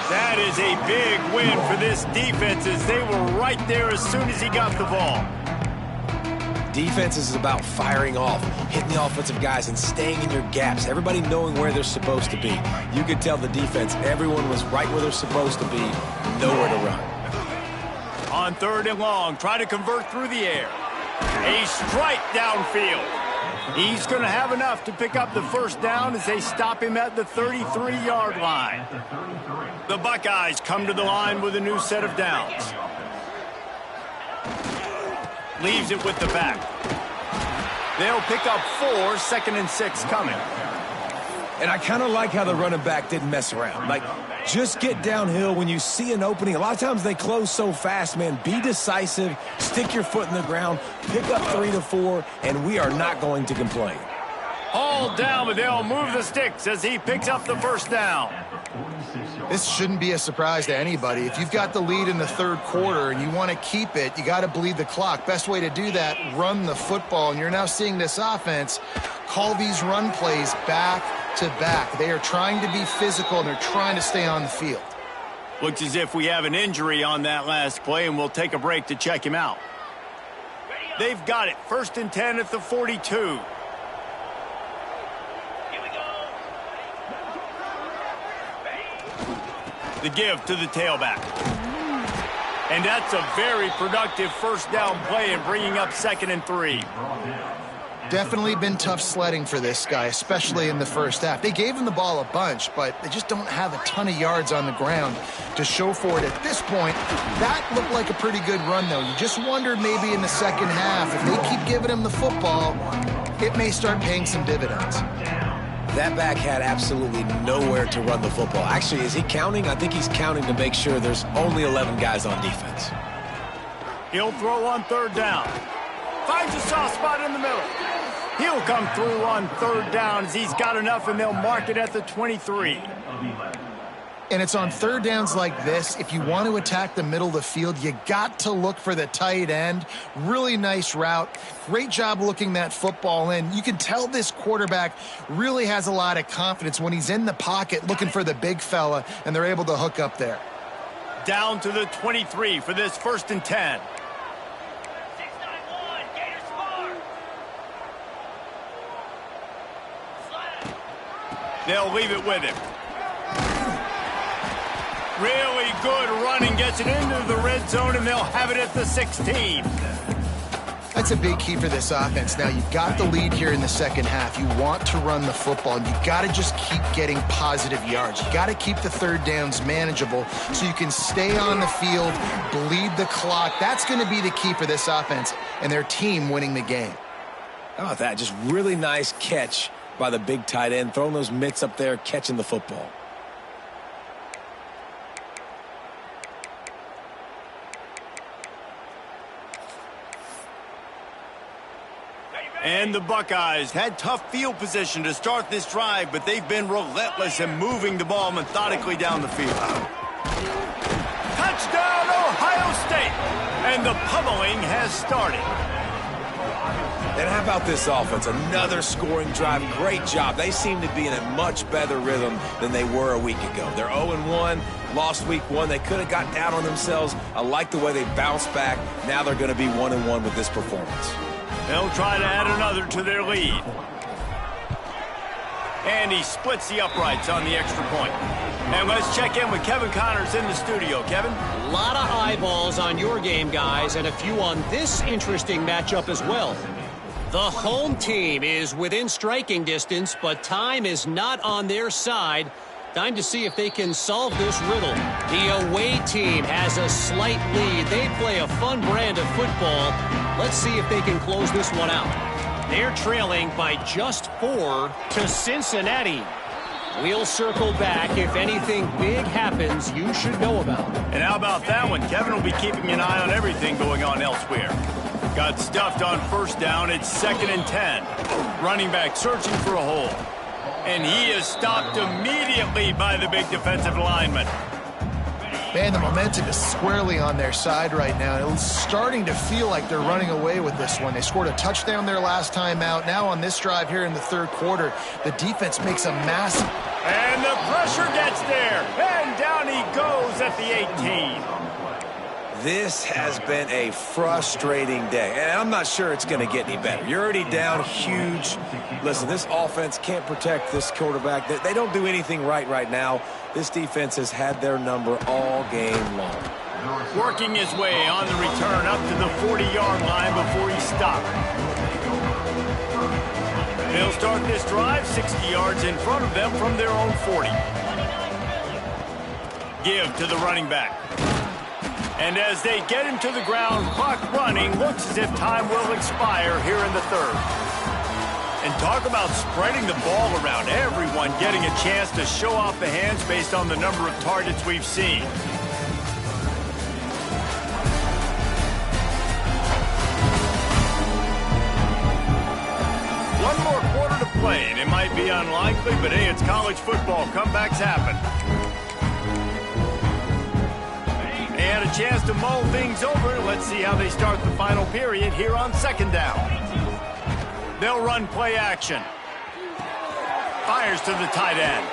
That is a big win for this defense as they were right there as soon as he got the ball. Defense is about firing off, hitting the offensive guys and staying in your gaps, everybody knowing where they're supposed to be. You could tell the defense, everyone was right where they're supposed to be, nowhere to run. On 3rd and long, try to convert through the air. A strike downfield. He's going to have enough to pick up the first down as they stop him at the 33-yard line. The Buckeyes come to the line with a new set of downs. Leaves it with the back. They'll pick up 4, 2nd and 6 coming. And I kind of like how the running back didn't mess around. Like, just get downhill when you see an opening. A lot of times they close so fast, man. Be decisive, stick your foot in the ground, pick up 3 to 4, and we are not going to complain. Hauled down, but they'll move the sticks as he picks up the first down. This shouldn't be a surprise to anybody. If you've got the lead in the 3rd quarter and you want to keep it, you got to bleed the clock. Best way to do that, run the football. And you're now seeing this offense call these run plays back to back. They are trying to be physical, and they're trying to stay on the field. Looks as if we have an injury on that last play, and we'll take a break to check him out. They've got it. 1st and 10 at the 42. The give to the tailback. And that's a very productive first down play and bringing up 2nd and 3. Definitely been tough sledding for this guy, especially in the first half. They gave him the ball a bunch, but they just don't have a ton of yards on the ground to show for it at this point. That looked like a pretty good run, though. You just wondered maybe in the second half, if they keep giving him the football, it may start paying some dividends. That back had absolutely nowhere to run the football. Actually, is he counting? I think he's counting to make sure there's only 11 guys on defense. He'll throw on 3rd down. Finds a soft spot in the middle. He'll come through on 3rd down as he's got enough, and they'll mark it at the 23. And it's on 3rd downs like this, if you want to attack the middle of the field, you got to look for the tight end. Really nice route. Great job looking that football in. You can tell this quarterback really has a lot of confidence when he's in the pocket looking for the big fella, and they're able to hook up there. Down to the 23 for this 1st and 10. They'll leave it with him. Really good running, gets it into the red zone, and they'll have it at the 16. That's a big key for this offense. Now, you've got the lead here in the second half. You want to run the football, and you got to just keep getting positive yards. You got to keep the 3rd downs manageable so you can stay on the field, bleed the clock. That's going to be the key for this offense and their team winning the game. How about that? Just really nice catch by the big tight end, throwing those mitts up there, catching the football. And the Buckeyes had tough field position to start this drive, but they've been relentless in moving the ball methodically down the field. Touchdown, Ohio State! And the pummeling has started. And how about this offense? Another scoring drive. Great job. They seem to be in a much better rhythm than they were a week ago. They're 0-1, lost week 1. They could have gotten down on themselves. I like the way they bounced back. Now they're going to be 1-1 with this performance. They'll try to add another to their lead. And he splits the uprights on the extra point. And let's check in with Kevin Connors in the studio. Kevin? A lot of eyeballs on your game, guys, and a few on this interesting matchup as well. The home team is within striking distance, but time is not on their side. Time to see if they can solve this riddle. The away team has a slight lead. They play a fun brand of football. Let's see if they can close this one out. They're trailing by just 4 to Cincinnati. We'll circle back if anything big happens you should know about. And how about that one? Kevin will be keeping an eye on everything going on elsewhere. Got stuffed on first down. It's 2nd and 10. Running back searching for a hole. And he is stopped immediately by the big defensive lineman. Man, the momentum is squarely on their side right now. It's starting to feel like they're running away with this one. They scored a touchdown their last time out. Now on this drive here in the third quarter, the defense makes a massive... And the pressure gets there. And down he goes at the 18. This has been a frustrating day, and I'm not sure it's going to get any better. You're already down huge. Listen, this offense can't protect this quarterback. They don't do anything right now. This defense has had their number all game long. Working his way on the return up to the 40-yard line before he stopped. They'll start this drive 60 yards in front of them from their own 40. Give to the running back. And as they get him to the ground, clock running, looks as if time will expire here in the third. And talk about spreading the ball around. Everyone getting a chance to show off the hands based on the number of targets we've seen. One more quarter to play, and it might be unlikely, but hey, it's college football. Comebacks happen. They had a chance to mull things over. Let's see how they start the final period here on 2nd down. They'll run play action. Fires to the tight end.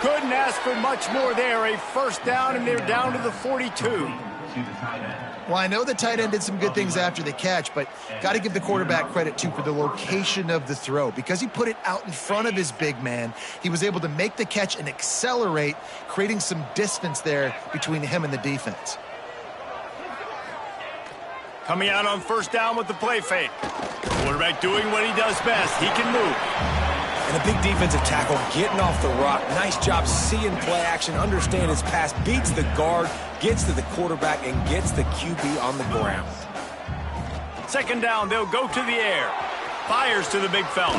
Couldn't ask for much more there. A first down, and they're down to the 42. Well, I know the tight end did some good things after the catch, but got to give the quarterback credit, too, for the location of the throw. Because he put it out in front of his big man, he was able to make the catch and accelerate, creating some distance there between him and the defense. Coming out on first down with the play fake. Quarterback doing what he does best. He can move. And a big defensive tackle getting off the rock. Nice job seeing play action, understand his pass, beats the guard, gets to the quarterback, and gets the QB on the ground. 2nd down, they'll go to the air. Fires to the big fella.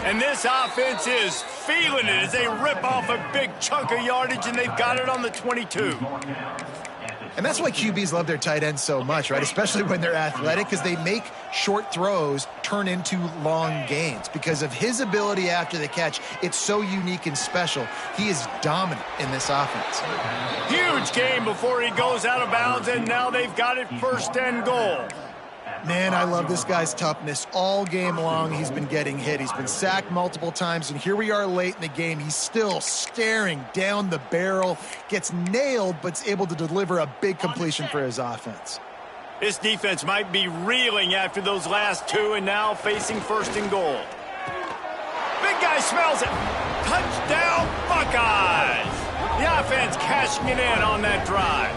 And this offense is feeling it as they rip off a big chunk of yardage, and they've got it on the 22. And that's why QBs love their tight ends so much, right? Especially when they're athletic, because they make short throws turn into long gains. Because of his ability after the catch, it's so unique and special. He is dominant in this offense. Huge game before he goes out of bounds, and now they've got it 1st and goal. Man, I love this guy's toughness. All game long, he's been getting hit. He's been sacked multiple times, and here we are late in the game. He's still staring down the barrel, gets nailed, but's able to deliver a big completion for his offense. This defense might be reeling after those last two, and now facing 1st and goal. Big guy smells it. Touchdown, Buckeyes! The offense cashing it in on that drive.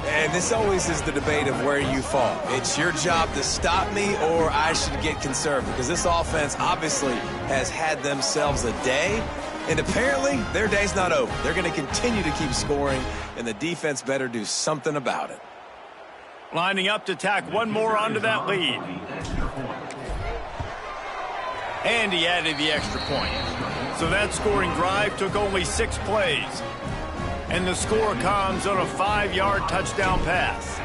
And this always is the debate of where you fall. It's your job to stop me, or I should get conservative, because this offense obviously has had themselves a day, and apparently their day's not over. They're going to continue to keep scoring, and the defense better do something about it. Lining up to tack one more onto that lead. And he added the extra point. So that scoring drive took only 6 plays. And the score comes on a 5-yard touchdown pass.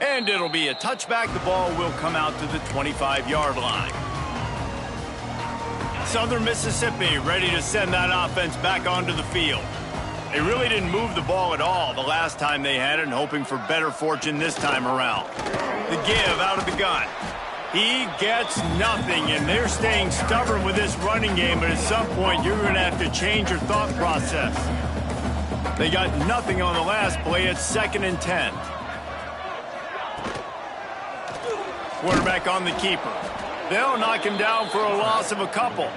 And it'll be a touchback. The ball will come out to the 25-yard line. Southern Mississippi ready to send that offense back onto the field. They really didn't move the ball at all the last time they had it, and hoping for better fortune this time around. The give out of the gun. He gets nothing, and they're staying stubborn with this running game, but at some point you're going to have to change your thought process. They got nothing on the last play. It's 2nd and 10. Quarterback on the keeper. They'll knock him down for a loss of a couple.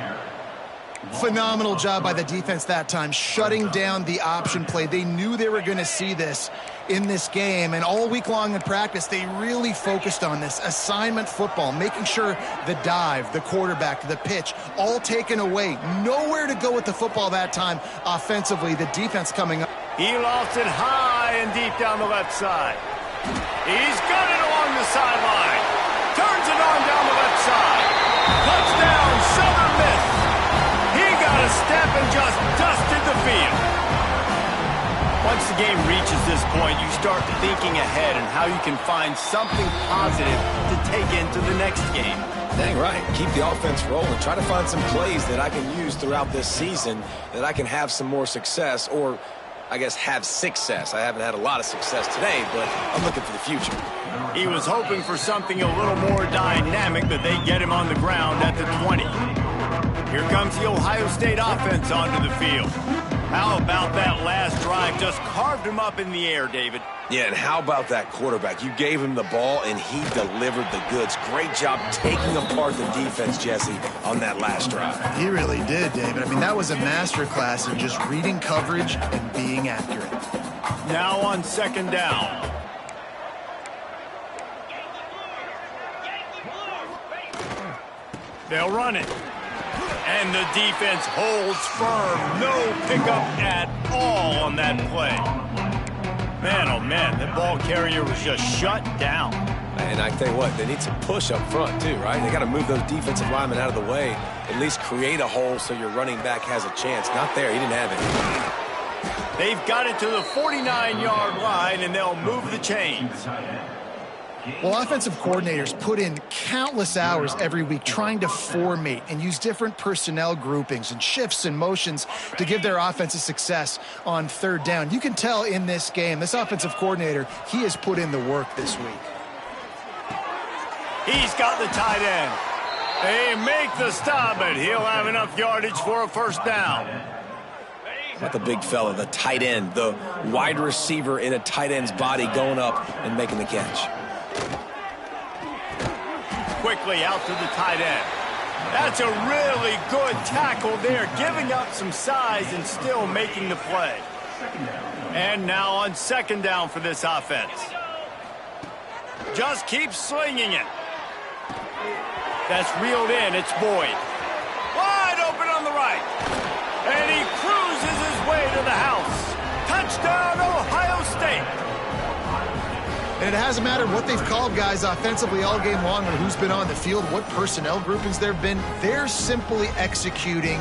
Phenomenal job by the defense that time, shutting down the option play. They knew they were going to see this in this game, and all week long in practice, they really focused on this assignment football, making sure the dive, the quarterback, the pitch, all taken away. Nowhere to go with the football that time offensively. The defense coming up. He lost it high and deep down the left side. He's got it along the sideline. Turns it on down the left side. Touchdown, Southern Miss. He got a step and just dusted the field. Once the game reaches this point, you start thinking ahead and how you can find something positive to take into the next game. Dang right. Keep the offense rolling. Try to find some plays that I can use throughout this season that I can have some more success, or I guess have success. I haven't had a lot of success today, but I'm looking for the future. He was hoping for something a little more dynamic, but they get him on the ground at the 20. Here comes the Ohio State offense onto the field. How about that last drive? Just carved him up in the air, David. Yeah, and how about that quarterback? You gave him the ball, and he delivered the goods. Great job taking apart the defense, Jesse, on that last drive. He really did, David. I mean, that was a masterclass in just reading coverage and being accurate. Now on 2nd down. They'll run it. And the defense holds firm. No pickup at all on that play. Man, oh man, the ball carrier was just shut down. And I tell you what, they need some push up front too, right? They got to move those defensive linemen out of the way. At least create a hole so your running back has a chance. Not there. He didn't have it. They've got it to the 49-yard line, and they'll move the chains. Well, offensive coordinators put in countless hours every week trying to formate and use different personnel groupings and shifts and motions to give their offensive success on 3rd down. You can tell in this game, this offensive coordinator, he has put in the work this week. He's got the tight end. They make the stop, but he'll have enough yardage for a 1st down. Not the big fella, the tight end, the wide receiver in a tight end's body going up and making the catch. Quickly out to the tight end. That's a really good tackle there, giving up some size and still making the play. And now on 2nd down for this offense. Just keep slinging it. That's reeled in. It's Boyd. Wide open on the right. And he cruises his way to the house. Touchdown, Ohio State. And it hasn't mattered what they've called guys offensively all game long or who's been on the field, what personnel groupings there have been. They're simply executing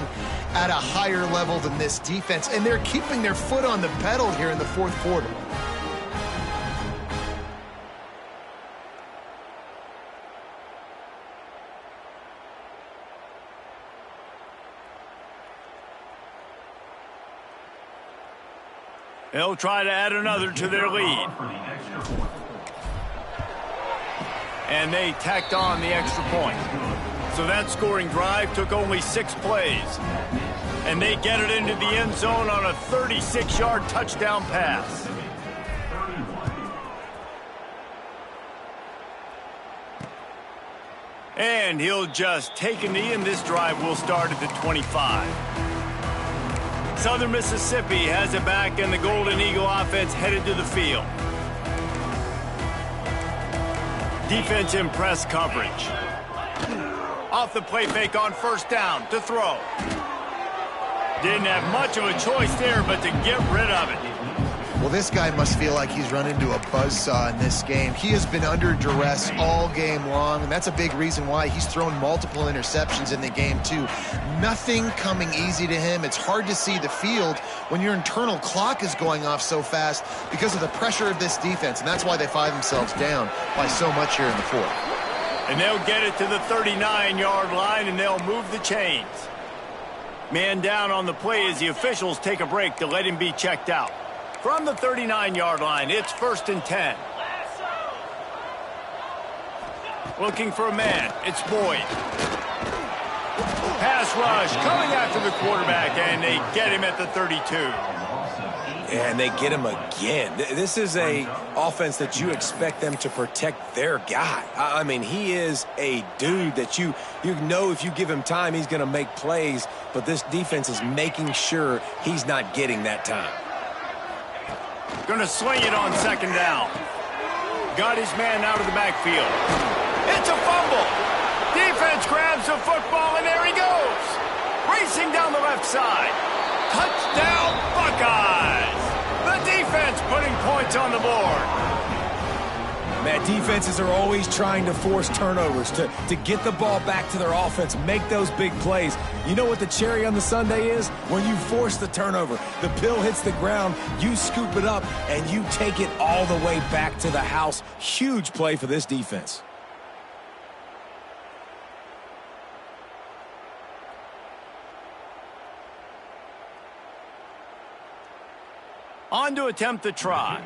at a higher level than this defense, and they're keeping their foot on the pedal here in the 4th quarter. They'll try to add another to their lead. And they tacked on the extra point. So that scoring drive took only 6 plays. And they get it into the end zone on a 36-yard touchdown pass. And he'll just take a knee, and this drive will start at the 25. Southern Mississippi has it back, and the Golden Eagle offense headed to the field. Defense in press coverage. Off the play fake on 1st down to throw. Didn't have much of a choice there, but to get rid of it. Well, this guy must feel like he's run into a buzzsaw in this game. He has been under duress all game long, and that's a big reason why he's thrown multiple interceptions in the game, too. Nothing coming easy to him. It's hard to see the field when your internal clock is going off so fast because of the pressure of this defense, and that's why they find themselves down by so much here in the 4th. And they'll get it to the 39-yard line, and they'll move the chains. Man down on the play as the officials take a break to let him be checked out. From the 39-yard line, it's 1st and 10. Looking for a man. It's Boyd. Pass rush coming after the quarterback, and they get him at the 32. And they get him again. This is a offense that you expect them to protect their guy. I mean, he is a dude that you know if you give him time, he's going to make plays. But this defense is making sure he's not getting that time. Going to sling it on 2nd down. Got his man out of the backfield. It's a fumble. Defense grabs the football, and there he goes. Racing down the left side. Touchdown, Buckeyes. The defense putting points on the board. Man, defenses are always trying to force turnovers to get the ball back to their offense, make those big plays. You know what the cherry on the sundae is? When you force the turnover, the pill hits the ground, you scoop it up, and you take it all the way back to the house. Huge play for this defense. On to attempt the try.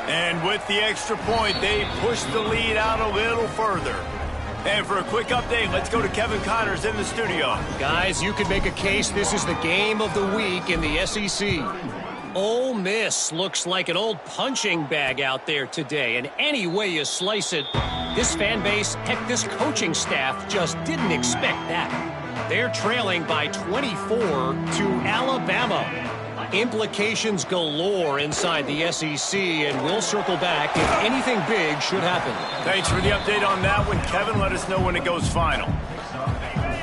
And with the extra point, they push the lead out a little further. And for a quick update, let's go to Kevin Connors in the studio. Guys, you could make a case this is the game of the week in the SEC. Ole Miss looks like an old punching bag out there today. And any way you slice it, this fan base, heck, this coaching staff just didn't expect that. They're trailing by 24 to Alabama. Implications galore inside the SEC, and we'll circle back if anything big should happen. Thanks for the update on that one, Kevin. Let us know when it goes final.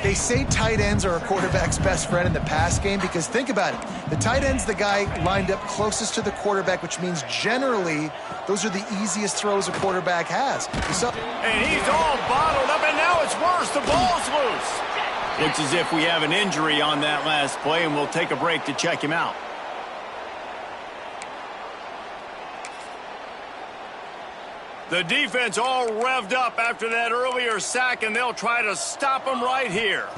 They say tight ends are a quarterback's best friend in the pass game because think about it. The tight end's the guy lined up closest to the quarterback, which means generally those are the easiest throws a quarterback has. And he's all bottled up, and now it's worse. The ball's loose. Looks as if we have an injury on that last play, and we'll take a break to check him out. The defense all revved up after that earlier sack, and they'll try to stop him right here.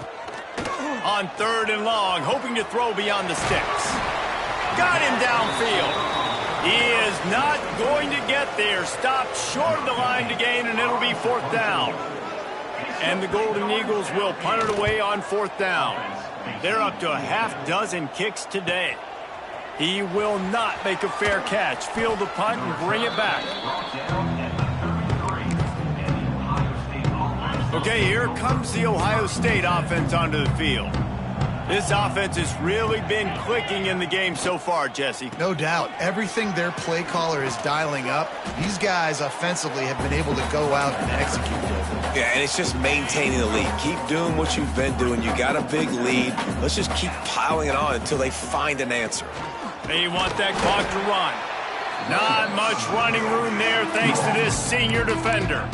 On 3rd and long, hoping to throw beyond the sticks. Got him downfield. He is not going to get there. Stopped short of the line to gain, and it'll be 4th down. And the Golden Eagles will punt it away on 4th down. They're up to a half-dozen kicks today. He will not make a fair catch. Field the punt and bring it back. Okay, here comes the Ohio State offense onto the field. This offense has really been clicking in the game so far, Jesse. No doubt. Everything their play caller is dialing up, these guys offensively have been able to go out and execute over. Yeah, and it's just maintaining the lead. Keep doing what you've been doing. You got a big lead. Let's just keep piling it on until they find an answer. They want that clock to run. Not much running room there thanks to this senior defender.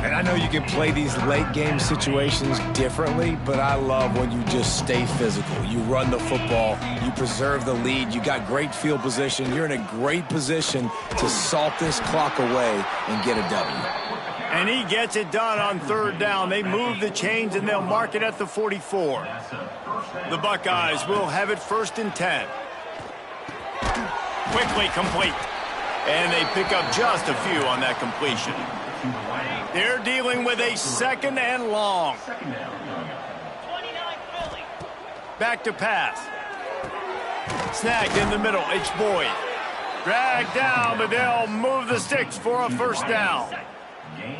And I know you can play these late game situations differently, but I love when you just stay physical. You run the football, you preserve the lead, you got great field position. You're in a great position to salt this clock away and get a W. And he gets it done on 3rd down. They move the chains and they'll mark it at the 44. The Buckeyes will have it 1st and 10. Quickly complete. And they pick up just a few on that completion. They're dealing with a 2nd and long. Back to pass. Snagged in the middle. It's Boyd. Dragged down, but they'll move the sticks for a 1st down.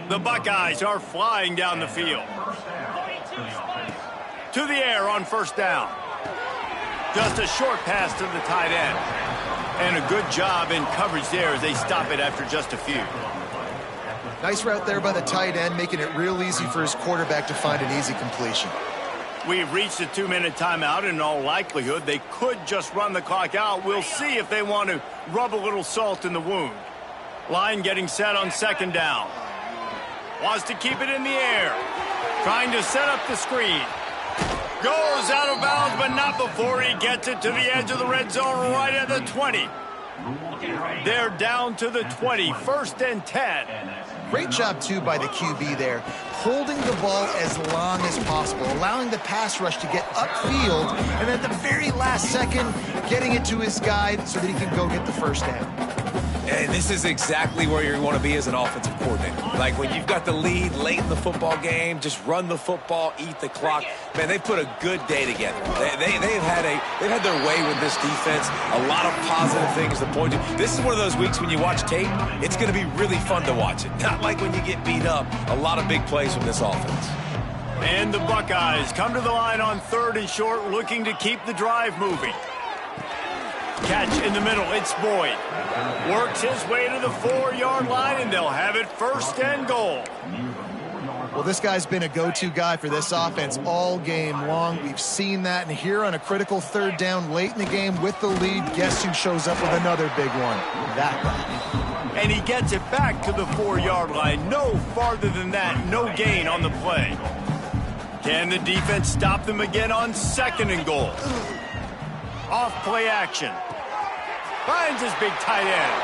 The Buckeyes are flying down the field. To the air on 1st down. Just a short pass to the tight end. And a good job in coverage there as they stop it after just a few. Nice route there by the tight end, making it real easy for his quarterback to find an easy completion. We've reached a 2-minute timeout, and in all likelihood, they could just run the clock out. We'll see if they want to rub a little salt in the wound. Line getting set on 2nd down. Wants to keep it in the air. Trying to set up the screen. Goes out of bounds, but not before he gets it to the edge of the red zone right at the 20. They're down to the 20, 1st and 10. Great job, too, by the QB there, holding the ball as long as possible, allowing the pass rush to get upfield, and at the very last second, getting it to his guy so that he can go get the first down. And this is exactly where you want to be as an offensive coordinator. Like when you've got the lead late in the football game, just run the football, eat the clock. Man, they've put a good day together. They've had their way with this defense. A lot of positive things to point to. This is one of those weeks when you watch tape, it's going to be really fun to watch it. Not like when you get beat up. A lot of big plays from this offense. And the Buckeyes come to the line on 3rd and short, looking to keep the drive moving. Catch in the middle, it's Boyd. Works his way to the 4-yard line, and they'll have it 1st and goal. Well, this guy's been a go-to guy for this offense all game long. We've seen that, and here on a critical 3rd down late in the game with the lead, guess who shows up with another big one? That guy. And he gets it back to the 4-yard line. No farther than that, no gain on the play. Can the defense stop them again on 2nd and goal? Off play action. Finds his big tight end.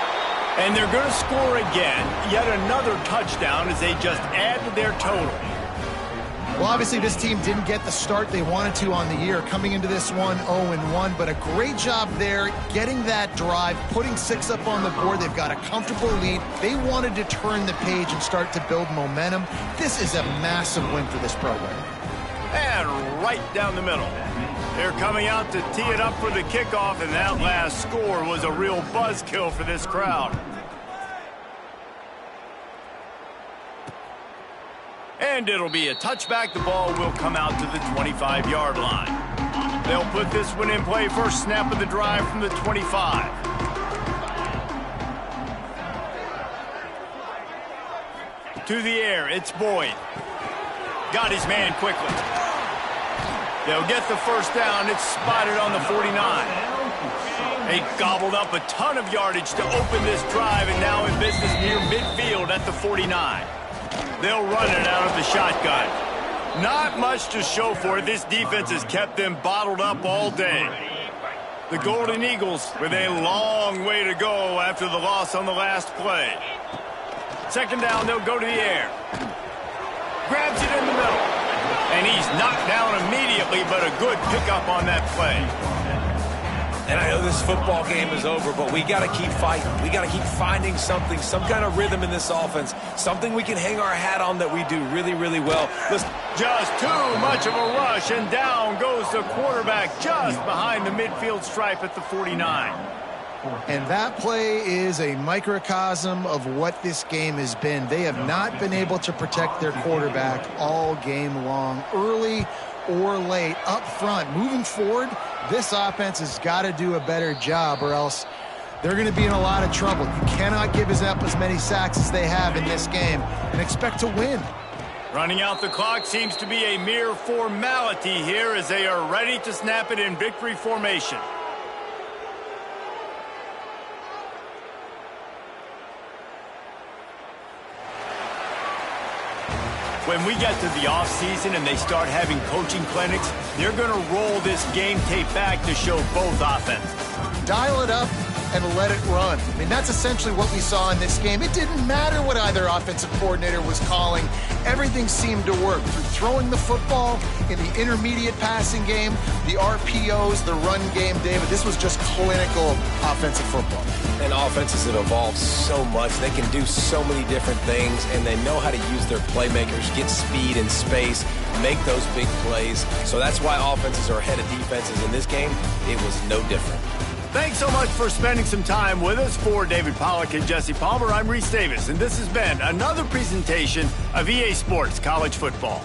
And they're going to score again. Yet another touchdown as they just add to their total. Well, obviously this team didn't get the start they wanted to on the year, coming into this one 0-1, but a great job there getting that drive, putting 6 up on the board. They've got a comfortable lead. They wanted to turn the page and start to build momentum. This is a massive win for this program. And right down the middle. They're coming out to tee it up for the kickoff, and that last score was a real buzzkill for this crowd. And it'll be a touchback. The ball will come out to the 25-yard line. They'll put this one in play. First snap of the drive from the 25. To the air, it's Boyd. Got his man quickly. They'll get the first down. It's spotted on the 49. They gobbled up a ton of yardage to open this drive, and now in business near midfield at the 49. They'll run it out of the shotgun. Not much to show for it. This defense has kept them bottled up all day. The Golden Eagles with a long way to go after the loss on the last play. 2nd down, they'll go to the air. Grabs it in the middle. And he's knocked down immediately, but a good pickup on that play. And I know this football game is over, but we got to keep fighting. We got to keep finding something, some kind of rhythm in this offense, something we can hang our hat on that we do really, really well. Listen. Just too much of a rush, and down goes the quarterback just behind the midfield stripe at the 49. And that play is a microcosm of what this game has been. They have not been able to protect their quarterback all game long, early or late, up front. Moving forward, this offense has got to do a better job, or else they're going to be in a lot of trouble. You cannot give up as many sacks as they have in this game and expect to win. Running out the clock seems to be a mere formality here as they are ready to snap it in victory formation. When we get to the offseason and they start having coaching clinics, they're going to roll this game tape back to show both offenses. Dial it up and let it run. I mean, that's essentially what we saw in this game. It didn't matter what either offensive coordinator was calling. Everything seemed to work through throwing the football in the intermediate passing game, the RPOs, the run game, David. This was just clinical offensive football. And offenses have evolved so much. They can do so many different things, and they know how to use their playmakers, get speed and space, make those big plays. So that's why offenses are ahead of defenses. In this game, it was no different. Thanks so much for spending some time with us. For David Pollack and Jesse Palmer, I'm Reese Davis, and this has been another presentation of EA Sports College Football.